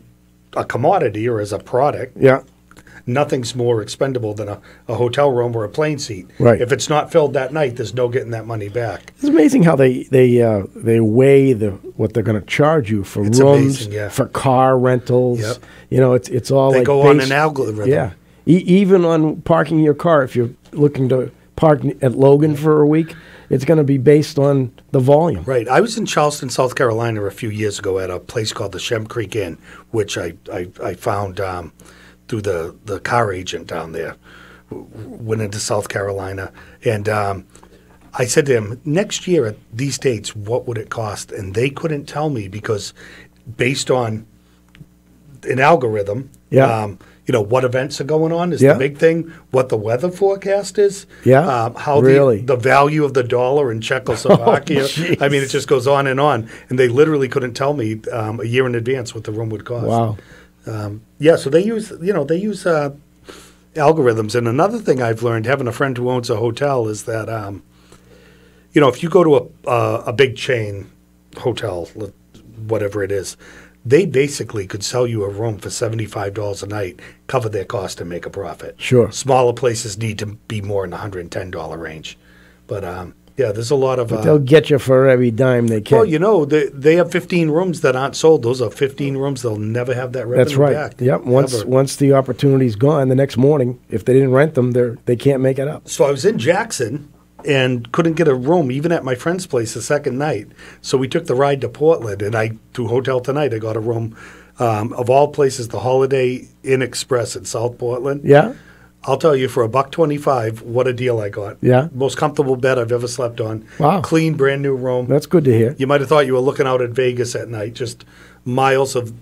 commodity or as a product, nothing's more expendable than a hotel room or a plane seat. Right. If it's not filled that night, there's no getting that money back. It's amazing how they weigh what they're going to charge you for rooms, amazing, for car rentals. Yep. It's all they like go on an algorithm. Yeah, even on parking your car, if you're looking to park at Logan for a week, it's going to be based on the volume. Right. I was in Charleston, South Carolina a few years ago at a place called the Shem Creek Inn, which I found through the car agent down there. Went into South Carolina. And I said to him, next year at these dates, what would it cost? And they couldn't tell me because based on an algorithm, what events are going on is the big thing. What the weather forecast is. How the value of the dollar in Czechoslovakia. I mean, it just goes on. And they literally couldn't tell me a year in advance what the room would cost. Wow. So they use algorithms. And another thing I've learned, having a friend who owns a hotel, is that if you go to a big chain hotel, whatever it is, they basically could sell you a room for $75 a night, cover their cost, and make a profit. Sure. Smaller places need to be more in the $110 range. But, there's a lot of... But they'll get you for every dime they can. Well, they have 15 rooms that aren't sold. Those are 15 rooms. They'll never have that revenue back. That's right. Yep. Once the opportunity's gone, the next morning, if they didn't rent them, they can't make it up. So I was in Jackson and couldn't get a room even at my friend's place the second night. So we took the ride to Portland, and through Hotel Tonight, I got a room. Of all places, the Holiday Inn Express in South Portland. Yeah. I'll tell you, for $125, what a deal I got. Yeah. Most comfortable bed I've ever slept on. Wow. Clean, brand new room. That's good to hear. You might have thought you were looking out at Vegas at night, just miles of,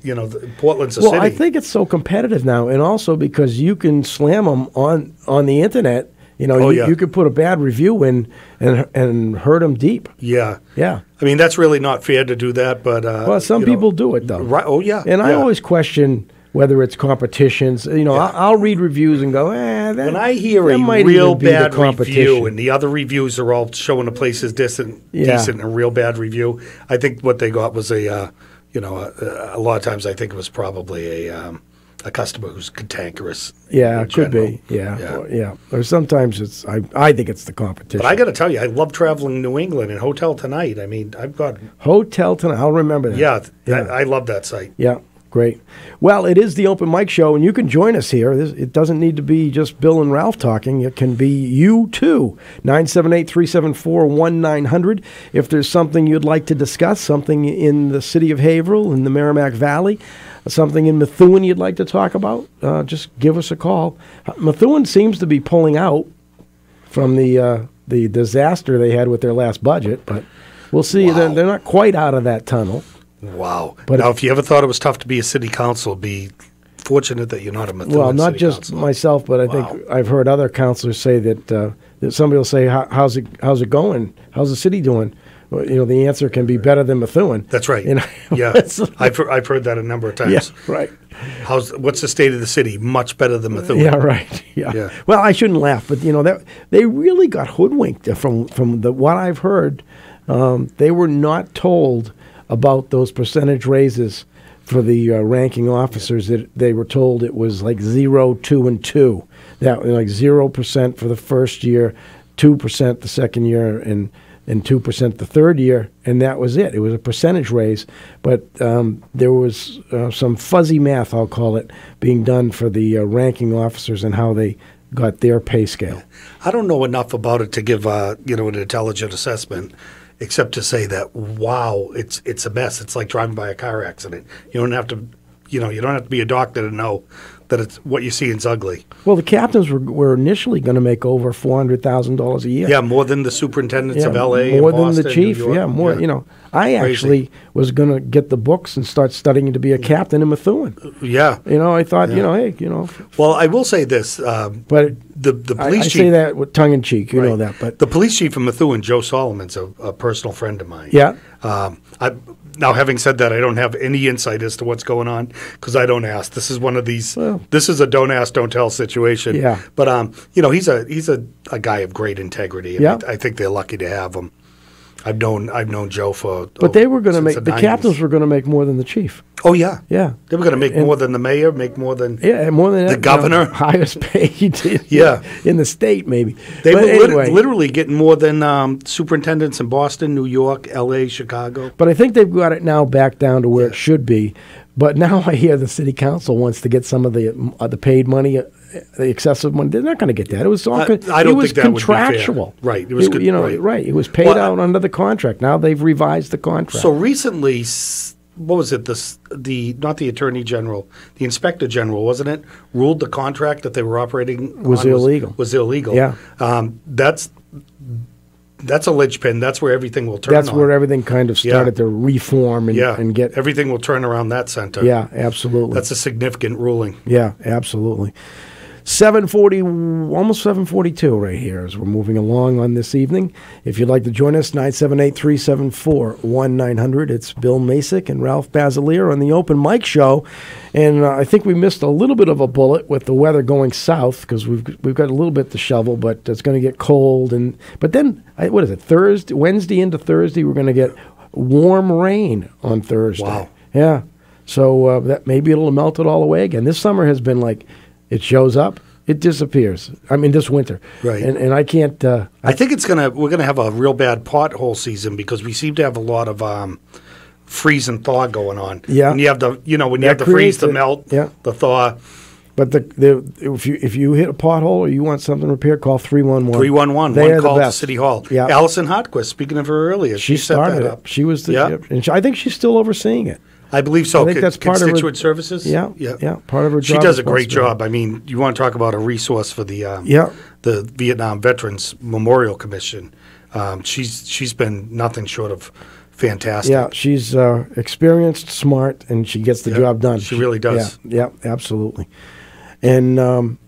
Portland's a city. Well, I think it's so competitive now, and also because you can slam them on the internet. You could put a bad review in and hurt them deep. Yeah. Yeah. I mean, that's really not fair to do that, but... well, some people do it, though. Right. Oh, yeah. And I always question whether it's competitions. I'll read reviews and go, when I hear a real bad review and the other reviews are all showing the place is decent and a real bad review, I think what they got was a lot of times I think it was probably a customer who's cantankerous. Yeah, it could be. Yeah. Or sometimes I think it's the competition. But I got to tell you, I love traveling New England and Hotel Tonight. I mean, I've got... Hotel Tonight, I'll remember that. Yeah. I love that site. Yeah. Great. Well, it is the Open Mic Show, and you can join us here. It doesn't need to be just Bill and Ralph talking. It can be you, too. 978-374-1900. If there's something you'd like to discuss, something in the city of Haverhill, in the Merrimack Valley, something in Methuen you'd like to talk about, just give us a call. Methuen seems to be pulling out from the disaster they had with their last budget, but we'll see. Wow. They're not quite out of that tunnel. Wow. But now, if you ever thought it was tough to be a city council, be fortunate that you're not a Methuen Well, not city just councilor. myself, but I think I've heard other councilors say that somebody will say, how's it going? How's the city doing? Well, the answer can be better than Methuen. That's right. Yeah, I've heard that a number of times. Yeah, right. What's the state of the city? Much better than Methuen. Yeah, right. Yeah. Well, I shouldn't laugh, but that they really got hoodwinked from what I've heard. They were not told about those percentage raises for the ranking officers. That they were told it was like 0, 2, and 2. That like 0% for the first year, 2% the second year, and 2% the third year, and that was it. It was a percentage raise, but there was some fuzzy math, I'll call it, being done for the ranking officers and how they got their pay scale. I don't know enough about it to give an intelligent assessment, except to say that wow, it's a mess. It's like driving by a car accident. You don't have to be a doctor to know that it's what you see is ugly. Well, the captains were initially going to make over $400,000 a year. Yeah, more than the superintendents of L.A. more and Boston, than the chief. New York. Yeah, more. Yeah. I actually was going to get the books and start studying to be a captain in Methuen. Yeah. I thought, hey. Well, I will say this, but the police chief. I say that with tongue in cheek, you know that. But the police chief of Methuen, Joe Solomon's a personal friend of mine. Yeah. Now, having said that, I don't have any insight as to what's going on because I don't ask. This is one of these. This is a don't ask, don't tell situation. Yeah. But he's a guy of great integrity. And yeah. I think they're lucky to have him. I've known Joe for. But they were going to make the captains were going to make more than the chief. Oh yeah, yeah. They were going to make more than the mayor, make more than more than the governor, highest paid. Yeah, in the state maybe. They were literally getting more than superintendents in Boston, New York, L.A., Chicago. But I think they've got it now back down to where it should be. But now I hear the city council wants to get some of the paid money. The excessive money, they're not going to get that. It was all. I don't think that contractual. Would be fair. Right. It was right. It was paid out under the contract. Now they've revised the contract. So recently, what was it? Not the attorney general, the inspector general, wasn't it? Ruled the contract that they were operating was illegal. Was illegal. Yeah. That's a linchpin. That's where everything will turn. That's where everything kind of started to reform and get everything will turn around that center. Yeah, absolutely. That's a significant ruling. Yeah, absolutely. 7:40, almost 7:42 right here as we're moving along on this evening. If you'd like to join us, 978-374-1900. It's Bill Macek and Ralph Basiliere on the Open Mic Show. And I think we missed a little bit of a bullet with the weather going south because we've got a little bit to shovel, but it's going to get cold. But then, what is it, Wednesday into Thursday, we're going to get warm rain on Thursday. Wow. Yeah. So that maybe it'll melt it all away again. This summer has been like, it shows up, it disappears. I mean, this winter. Right. And I can't. I think we're gonna have a real bad pothole season because we seem to have a lot of freeze and thaw going on. Yeah. When you have the freeze, the melt, the thaw. But if you hit a pothole or you want something repaired, call 311. 311. One call to City Hall. Yeah. Allison Hotquist, speaking of her earlier, she started it. She was and I think she's still overseeing it. I believe so. I think that's part of her services. Yeah, part of her job. She does a great job. I mean, you want to talk about a resource for the Vietnam Veterans Memorial Commission. She's been nothing short of fantastic. Yeah, she's experienced, smart, and she gets the job done. She really does. Yeah, absolutely. And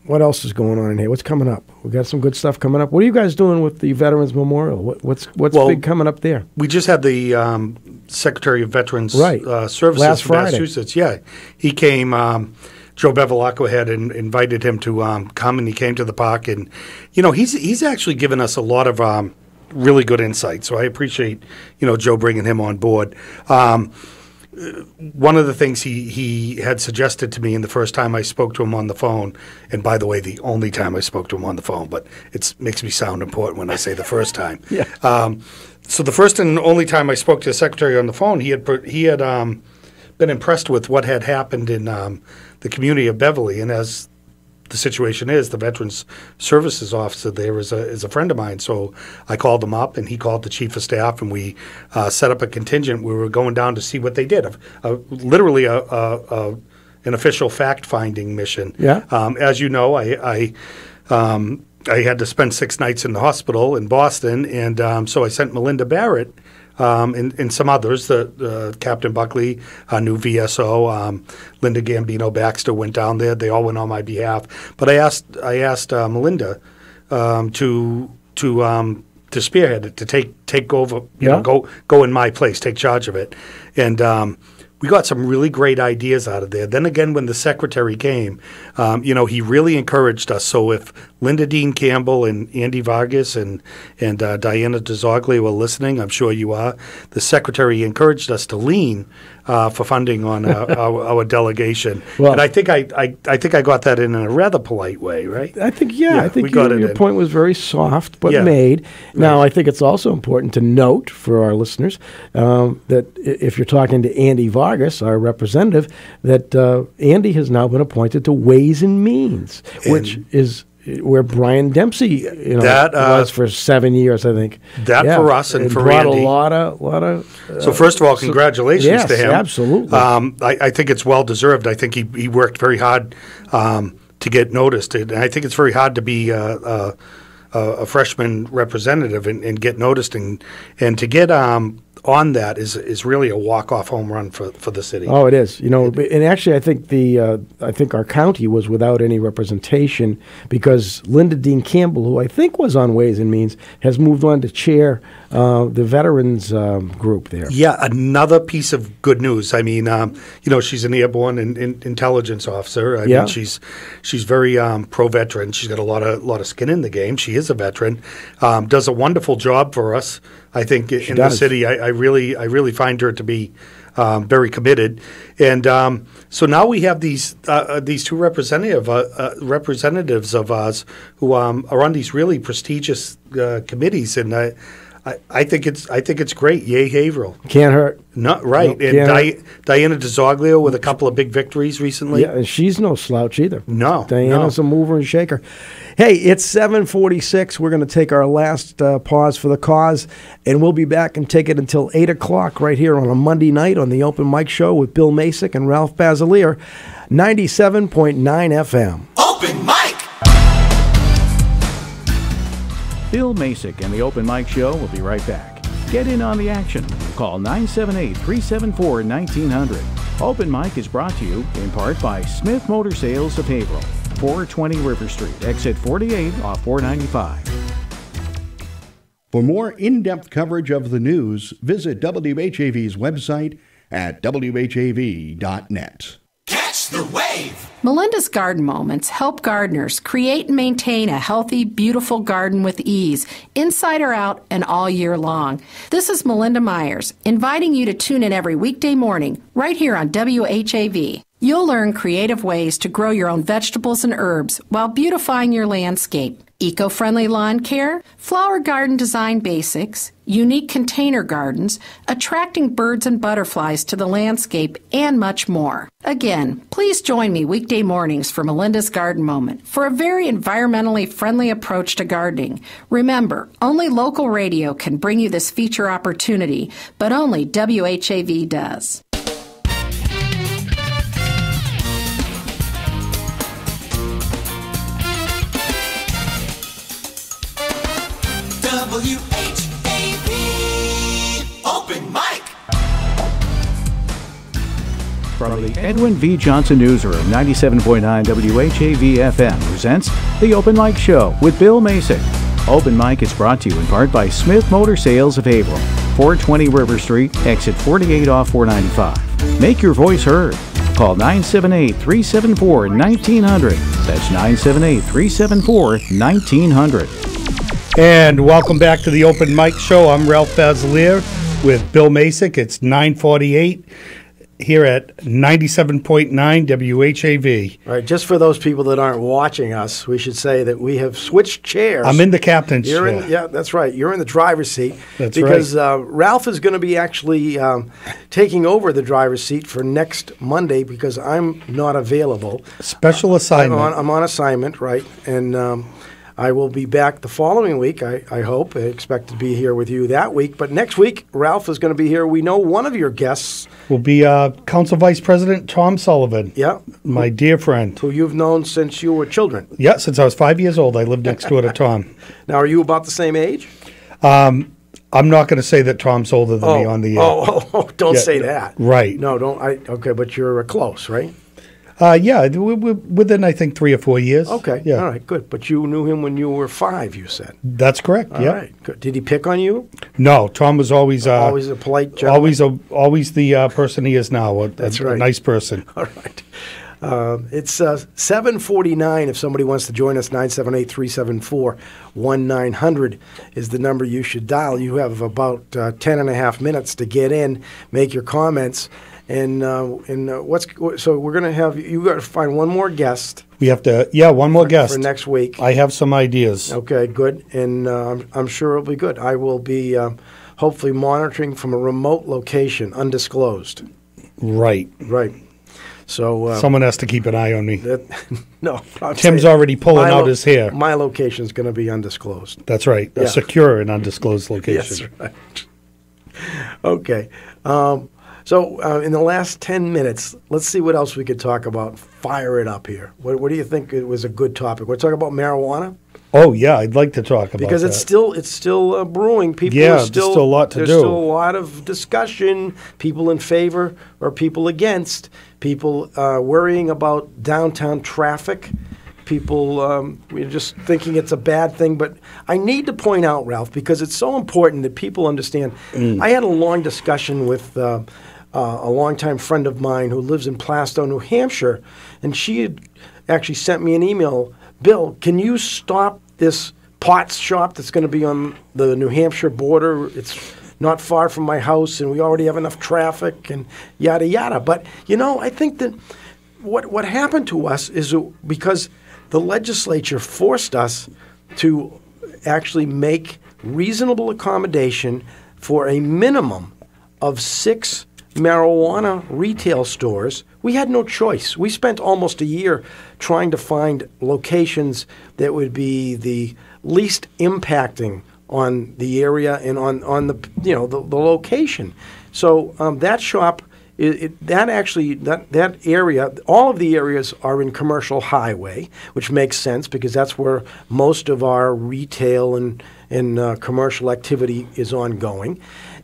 what else is going on in here? What's coming up? We got some good stuff coming up. What are you guys doing with the Veterans Memorial? What's big coming up there? We just had the Secretary of Veterans Services last from Friday. Massachusetts. Yeah, he came. Joe Bevilacqua had invited him to come, and he came to the park. And he's actually given us a lot of really good insight. So I appreciate Joe bringing him on board. One of the things he had suggested to me in the first time I spoke to him on the phone, and by the way, the only time I spoke to him on the phone, but it makes me sound important when I say the first time. So the first and only time I spoke to the secretary on the phone, he had been impressed with what had happened in the community of Beverly, and as the situation is, the Veterans Services Officer there is a friend of mine. So I called him up, and he called the Chief of Staff, and we set up a contingent. We were going down to see what they did. Literally an official fact-finding mission. Yeah. As you know, I had to spend 6 nights in the hospital in Boston, and so I sent Melinda Barrett and some others. The Captain Buckley, new VSO, Linda Gambino Baxter went down there. They all went on my behalf. But I asked Melinda to spearhead it, to take over, go in my place, take charge of it, and. We got some really great ideas out of there. Then again, when the secretary came, he really encouraged us. So if Linda Dean Campbell and Andy Vargas and Diana DeZogli were listening, I'm sure you are, the secretary encouraged us to lean for funding on our delegation. Well, and I think I got that in a rather polite way, right? I think I think your point was very soft but made. Now, I think it's also important to note for our listeners that if you're talking to Andy Vargas, our representative, that Andy has now been appointed to Ways and Means, which is where Brian Dempsey was for 7 years, I think. For us and for brought Andy. a lot of so first of all, congratulations to him. Absolutely. I think it's well deserved. I think he worked very hard to get noticed, and I think it's very hard to be a freshman representative and get noticed, and to get on that is really a walk-off home run for the city. Oh, it is. And actually, I think our county was without any representation because Linda Dean Campbell, who I think was on Ways and Means, has moved on to chair the veterans group there. Yeah, another piece of good news. I mean, she's an airborne intelligence officer. I mean, she's very pro-veteran. She's got a lot of skin in the game. She is a veteran. Does a wonderful job for us. I think in the city, I really find her to be very committed, and so now we have these two representatives of ours who are on these really prestigious committees, and I think it's great. Yay, Haverhill. Can't hurt. Not right. No, and Diana DeZoglio with a couple of big victories recently. Yeah, and she's no slouch either. No, Diana's a mover and shaker. Hey, it's 7:46. We're going to take our last pause for the cause, and we'll be back and take it until 8 o'clock right here on a Monday night on the Open Mic Show with Bill Macek and Ralph Basiliere, 97.9 FM. Open Mic! Bill Macek and the Open Mic Show will be right back. Get in on the action. Call 978-374-1900. Open Mic is brought to you in part by Smith Motor Sales of Haverhill, 420 River Street, exit 48 off 495. For more in-depth coverage of the news, visit WHAV's website at whav.net. Catch the wave! Melinda's Garden Moments help gardeners create and maintain a healthy, beautiful garden with ease, inside or out and all year long. This is Melinda Myers, inviting you to tune in every weekday morning, right here on WHAV. You'll learn creative ways to grow your own vegetables and herbs while beautifying your landscape. Eco-friendly lawn care, flower garden design basics, unique container gardens, attracting birds and butterflies to the landscape, and much more. Again, please join me weekday mornings for Melinda's Garden Moment for a very environmentally friendly approach to gardening. Remember, only local radio can bring you this feature opportunity, but only WHAV does. WHAV Open Mic. From the Edwin V. Johnson Newsroom, 97.9 WHAV FM presents the Open Mic Show with Bill Macek. Open Mic is brought to you in part by Smith Motor Sales of Haverhill, 420 River Street, exit 48 off 495. Make your voice heard. Call 978-374-1900. That's 978-374-1900. And welcome back to the Open Mic Show. I'm Ralph Basiliere with Bill Macek. It's 9:48. here at 97.9 WHAV. All right, just for those people that aren't watching us, we should say that we have switched chairs. I'm in the captain's chair. Yeah, that's right. You're in the driver's seat. That's because Ralph is going to be actually taking over the driver's seat for next Monday because I'm not available. Special assignment. I'm on assignment, right? And I will be back the following week, I hope. I expect to be here with you that week. But next week, Ralph is going to be here. We know one of your guests will be Council Vice President Tom Sullivan. Yeah. My dear friend. Who you've known since you were children. Yeah, since I was 5 years old. I lived next door to Tom. Now, are you about the same age? I'm not going to say that Tom's older than me on the don't say that. Right. No, don't. Okay, but you're close, right? Yeah, we're within, I think, 3 or 4 years. Okay, yeah. All right, good. But you knew him when you were 5, you said. That's correct, All yeah. right, good. Did he pick on you? No, Tom was always... always a polite gentleman? Always the person he is now, That's a right. nice person. All right. It's 7:49 if somebody wants to join us. 978-374-1900 is the number you should dial. You have about 10 and a half minutes to get in, make your comments. And so we're going to have, you got to find one more guest. We have to, one more guest. For next week. I have some ideas. Okay, good. And I'm sure it'll be good. I will be hopefully monitoring from a remote location, undisclosed. Right. Right. So someone has to keep an eye on me. No. Tim's already pulling out his hair. My location is going to be undisclosed. That's right. Yeah. A secure and undisclosed location. That's right. Okay. So in the last 10 minutes, let's see what else we could talk about. Fire it up here. What do you think it was a good topic? We're talking about marijuana? Oh, yeah, I'd like to talk about because that. it's still brewing. People there's still a lot to do. There's still a lot of discussion, people in favor or people against, people worrying about downtown traffic, people just thinking it's a bad thing. But I need to point out, Ralph, because it's so important that people understand. I had a long discussion with a longtime friend of mine who lives in Plastow, New Hampshire, and she had actually sent me an email. Bill, can you stop this pot shop that's going to be on the New Hampshire border? It's not far from my house, and we already have enough traffic, and yada, yada. But, I think that what happened to us is because the legislature forced us to actually make reasonable accommodation for a minimum of 6 marijuana retail stores. We had no choice. We spent almost a year trying to find locations that would be the least impacting on the area and on the the location. So that shop, that area, all of the areas are in commercial highway, which makes sense because that's where most of our retail and commercial activity is ongoing.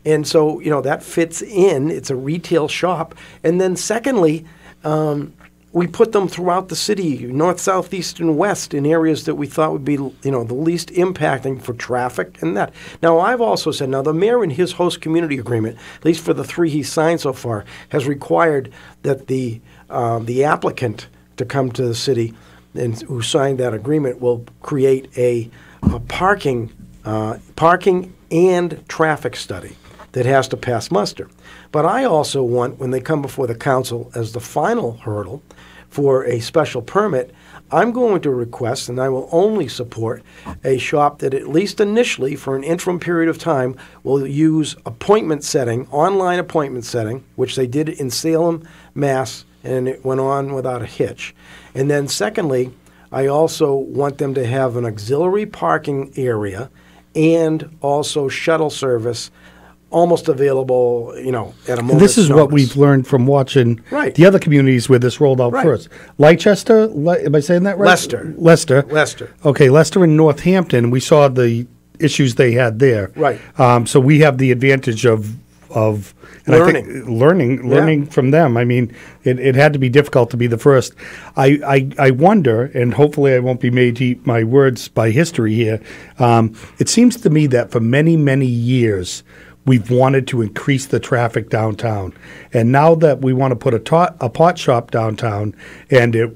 And so, that fits in. It's a retail shop. And then secondly, we put them throughout the city, north, south, east, and west, in areas that we thought would be, the least impacting for traffic and that. Now, I've also said, the mayor in his host community agreement, at least for the 3 he's signed so far, has required that the applicant to come to the city and who signed that agreement will create a parking and traffic study that has to pass muster. But I also want, when they come before the council as the final hurdle for a special permit, I'm going to request, and I will only support, a shop that at least initially, for an interim period of time, will use appointment setting, online appointment setting, which they did in Salem, Mass., and it went on without a hitch. And then secondly, I also want them to have an auxiliary parking area and also shuttle service almost available, at a moment's This is notice. what we've learned from watching Right. the other communities where this rolled out first. Leicester, am I saying that right? Leicester. Okay, Leicester and Northampton, we saw the issues they had there. Right. So we have the advantage of and Learning. I think learning from them. I mean, it had to be difficult to be the first. I wonder, and hopefully I won't be made to eat my words by history here. It seems to me that for many, many years, we've wanted to increase the traffic downtown. And now that we want to put a pot shop downtown, and it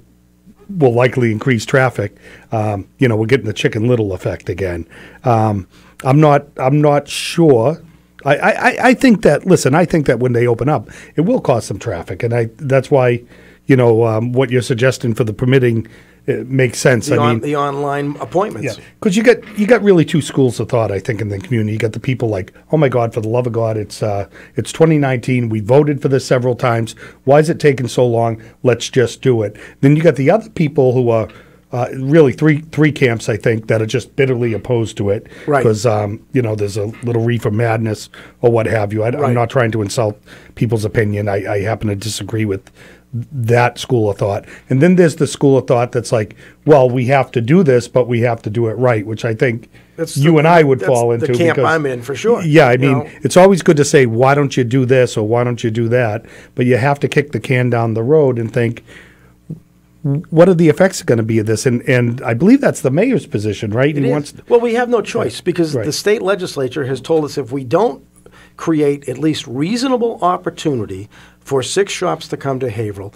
will likely increase traffic, we're getting the Chicken Little effect again. I'm not sure, I think that, listen, I think that when they open up, it will cause some traffic. And that's why, what you're suggesting for the permitting makes sense. The online appointments. Yeah, because you got really two schools of thought, I think, in the community. You got the people like, oh my God, for the love of God, it's 2019. We voted for this several times. Why is it taking so long? Let's just do it. Then you got the other people who are really three camps, I think, that are just bitterly opposed to it. Right. Because, there's a little reefer madness or what have you. I'm not trying to insult people's opinion. I happen to disagree with that school of thought. And then there's the school of thought that's like, well, we have to do this, but we have to do it right, which I think and I would fall into. The camp I'm in, for sure. Yeah, I mean, it's always good to say, why don't you do this or why don't you do that? But you have to kick the can down the road and think, what are the effects going to be of this? And I believe that's the mayor's position, right? Well, we have no choice because the state legislature has told us if we don't create at least reasonable opportunity for 6 shops to come to Haverhill,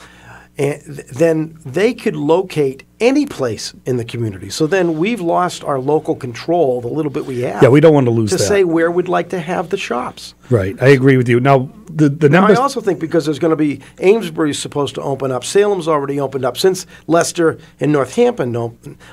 then they could locate any place in the community. So then we've lost our local control, the little bit we have. Yeah, we don't want to lose to that. say where we'd like to have the shops. Right, I agree with you. Now, the numbers... I also think because there's going to be, Amesbury's supposed to open up, Salem's already opened up. Since Leicester and Northampton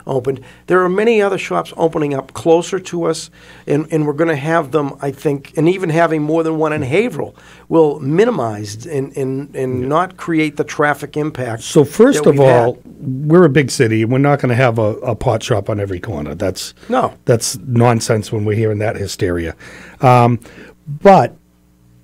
opened, there are many other shops opening up closer to us, and we're going to have them, I think, and even having more than one in Haverhill will minimize and not create the traffic impact. So first of all, we're a big city, and we're not going to have a pot shop on every corner. That's nonsense when we're hearing that hysteria. But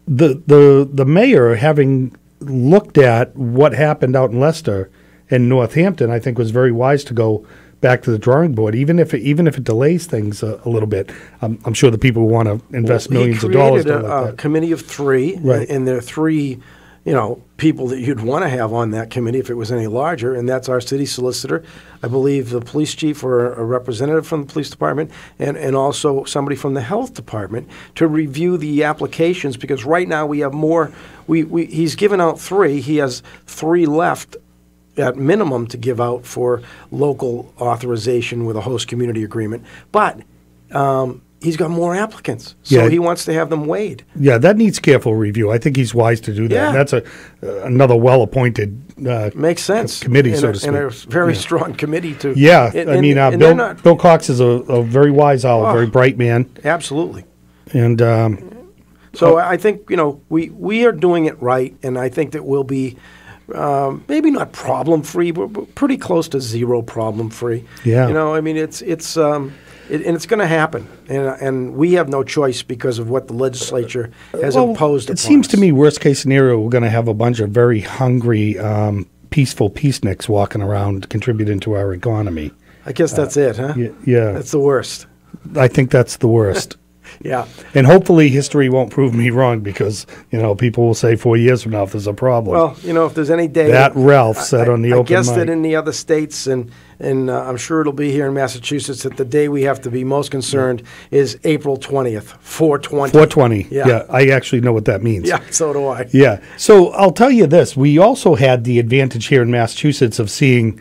the mayor, having looked at what happened out in Leicester and Northampton, I think was very wise to go back to the drawing board, even if it delays things a little bit. I'm sure the people who want to invest millions of dollars. He created a committee of 3, and there are 3 people that you'd want to have on that committee if it was any larger, and that's our city solicitor, I believe the police chief or a representative from the police department, and also somebody from the health department to review the applications, because right now we have more. He's given out 3. He has 3 left at minimum to give out for local authorization with a host community agreement, but he's got more applicants, so he wants to have them weighed. Yeah, that needs careful review. I think he's wise to do that. Yeah. And that's another well-appointed makes sense committee, so to speak. And a very strong committee to. Yeah, Bill Cox is a very wise owl, very bright man. Absolutely. And so I think we are doing it right, and I think that we'll be. Maybe not problem-free, but pretty close to zero problem-free. Yeah. I mean, it's going to happen, and we have no choice because of what the legislature has imposed upon us. It seems to me, worst-case scenario, we're going to have a bunch of very hungry, peaceful peaceniks walking around contributing to our economy. I guess that's it, huh? Yeah. That's the worst. I think that's the worst. Yeah. And hopefully history won't prove me wrong because, people will say 4 years from now if there's a problem. Well, if there's any day... That Ralph said on the open mic. I guess that in the other states, and I'm sure it'll be here in Massachusetts, that the day we have to be most concerned is April 20th, 4/20. 4/20. Yeah, I actually know what that means. Yeah, so do I. Yeah. So I'll tell you this. We also had the advantage here in Massachusetts of seeing...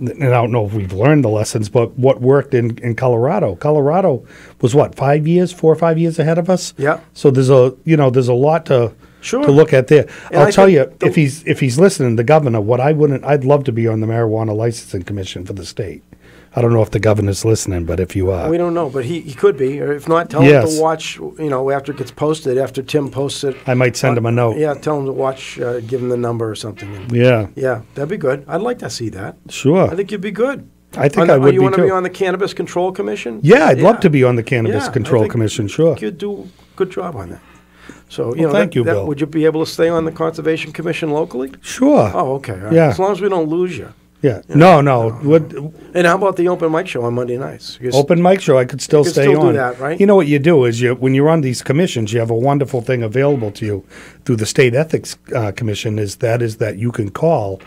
and I don't know if we've learned the lessons, but what worked in Colorado. Colorado was 4 or 5 years ahead of us. Yeah. So there's a lot to look at there. And I'll tell you, if he's listening, the governor, I'd love to be on the marijuana licensing commission for the state. I don't know if the governor's listening, but if you are. We don't know, but he could be. Or if not, tell him to watch, after it gets posted, after Tim posts it. I might send him a note. Yeah, tell him to watch, give him the number or something. Yeah. Yeah, that'd be good. I'd like to see that. Sure. I think you'd be good. I think I would be, too. You want to be on the Cannabis Control Commission? Yeah, I'd love to be on the Cannabis Control Commission, sure. You'd do a good job on that. So, thank you, Bill. Would you be able to stay on the Conservation Commission locally? Sure. Oh, okay. All right. Yeah. As long as we don't lose you. Yeah. No. And how about the open mic show on Monday nights? Open mic show, I could still stay on. Do that, right? You know what you do is when you're on these commissions, you have a wonderful thing available to you through the State Ethics Commission is that you can call,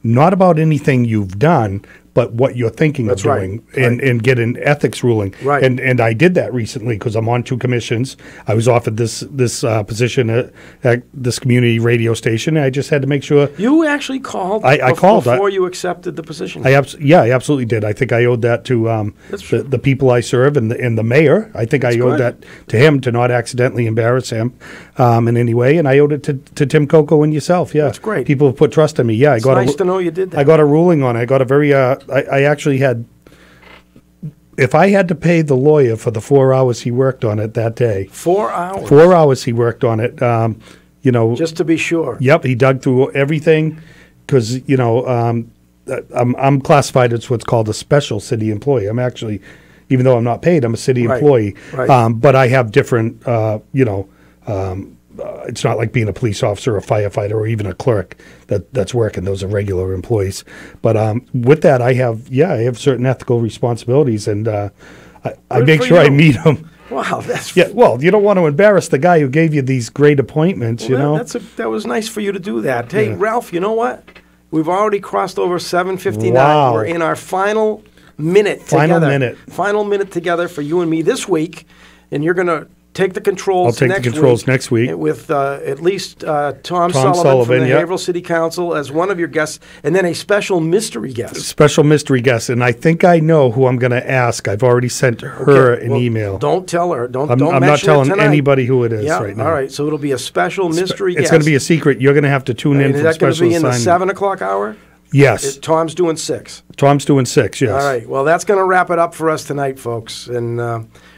not about anything you've done, but what you're thinking That's of doing, and get an ethics ruling. Right. And I did that recently because I'm on 2 commissions. I was offered this position at this community radio station, and I just had to make sure. You actually called. I called before you accepted the position. I absolutely did. I think I owed that to the people I serve and the mayor. I think I owed that to him to not accidentally embarrass him in any way, and I owed it to Tim Coco and yourself. Yeah, that's great. People have put trust in me. Yeah, It's nice to know you did that. I got a ruling on it. I got a very. I actually had. If I had to pay the lawyer for the 4 hours he worked on it that day. 4 hours. 4 hours he worked on it. Just to be sure. Yep, he dug through everything because I'm classified as what's called a special city employee. I'm actually, even though I'm not paid, I'm a city employee. Right. But I have different, it's not like being a police officer, a firefighter, or even a clerk that's working. Those are regular employees. But with that, I have certain ethical responsibilities, and I make sure I meet them. Wow, that's Well, you don't want to embarrass the guy who gave you these great appointments. That was nice for you to do that. Hey, Ralph, you know what? We've already crossed over 7:59. Wow. We're in our final minute together. Final minute together for you and me this week, and you're going to take the controls. I'll take the controls next week with at least Tom Sullivan from the Haverhill City Council as one of your guests, and then a special mystery guest. Special mystery guest, and I think I know who I'm going to ask. I've already sent her an email. Don't tell her. Don't I'm mention not telling it tonight. anybody who it is right now. All right, so it'll be a special mystery guest. It's going to be a secret. You're going to have to tune in for for special assignment. Is that going to be in the 7 o'clock hour? Yes. Tom's doing 6. Tom's doing 6, yes. All right. Well, that's going to wrap it up for us tonight, folks. And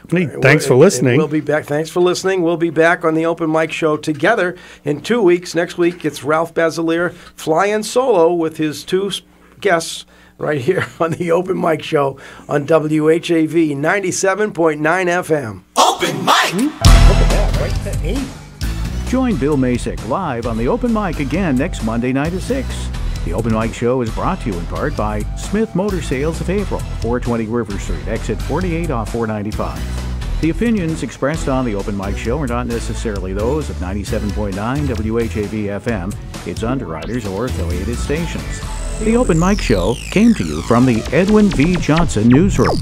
thanks for listening. We'll be back. Thanks for listening. We'll be back on the Open Mic Show together in 2 weeks. Next week, it's Ralph Basiliere flying solo with his 2 guests right here on the Open Mic Show on WHAV 97.9 FM. Open Mic! Look at that, right to 8. Join Bill Macek live on the Open Mic again next Monday night at 6. The Open Mic Show is brought to you in part by Smith Motor Sales of Haverhill, 420 River Street, exit 48 off 495. The opinions expressed on the Open Mic Show are not necessarily those of 97.9 WHAV FM, its underwriters, or affiliated stations. The Open Mic Show came to you from the Edwin V. Johnson Newsroom.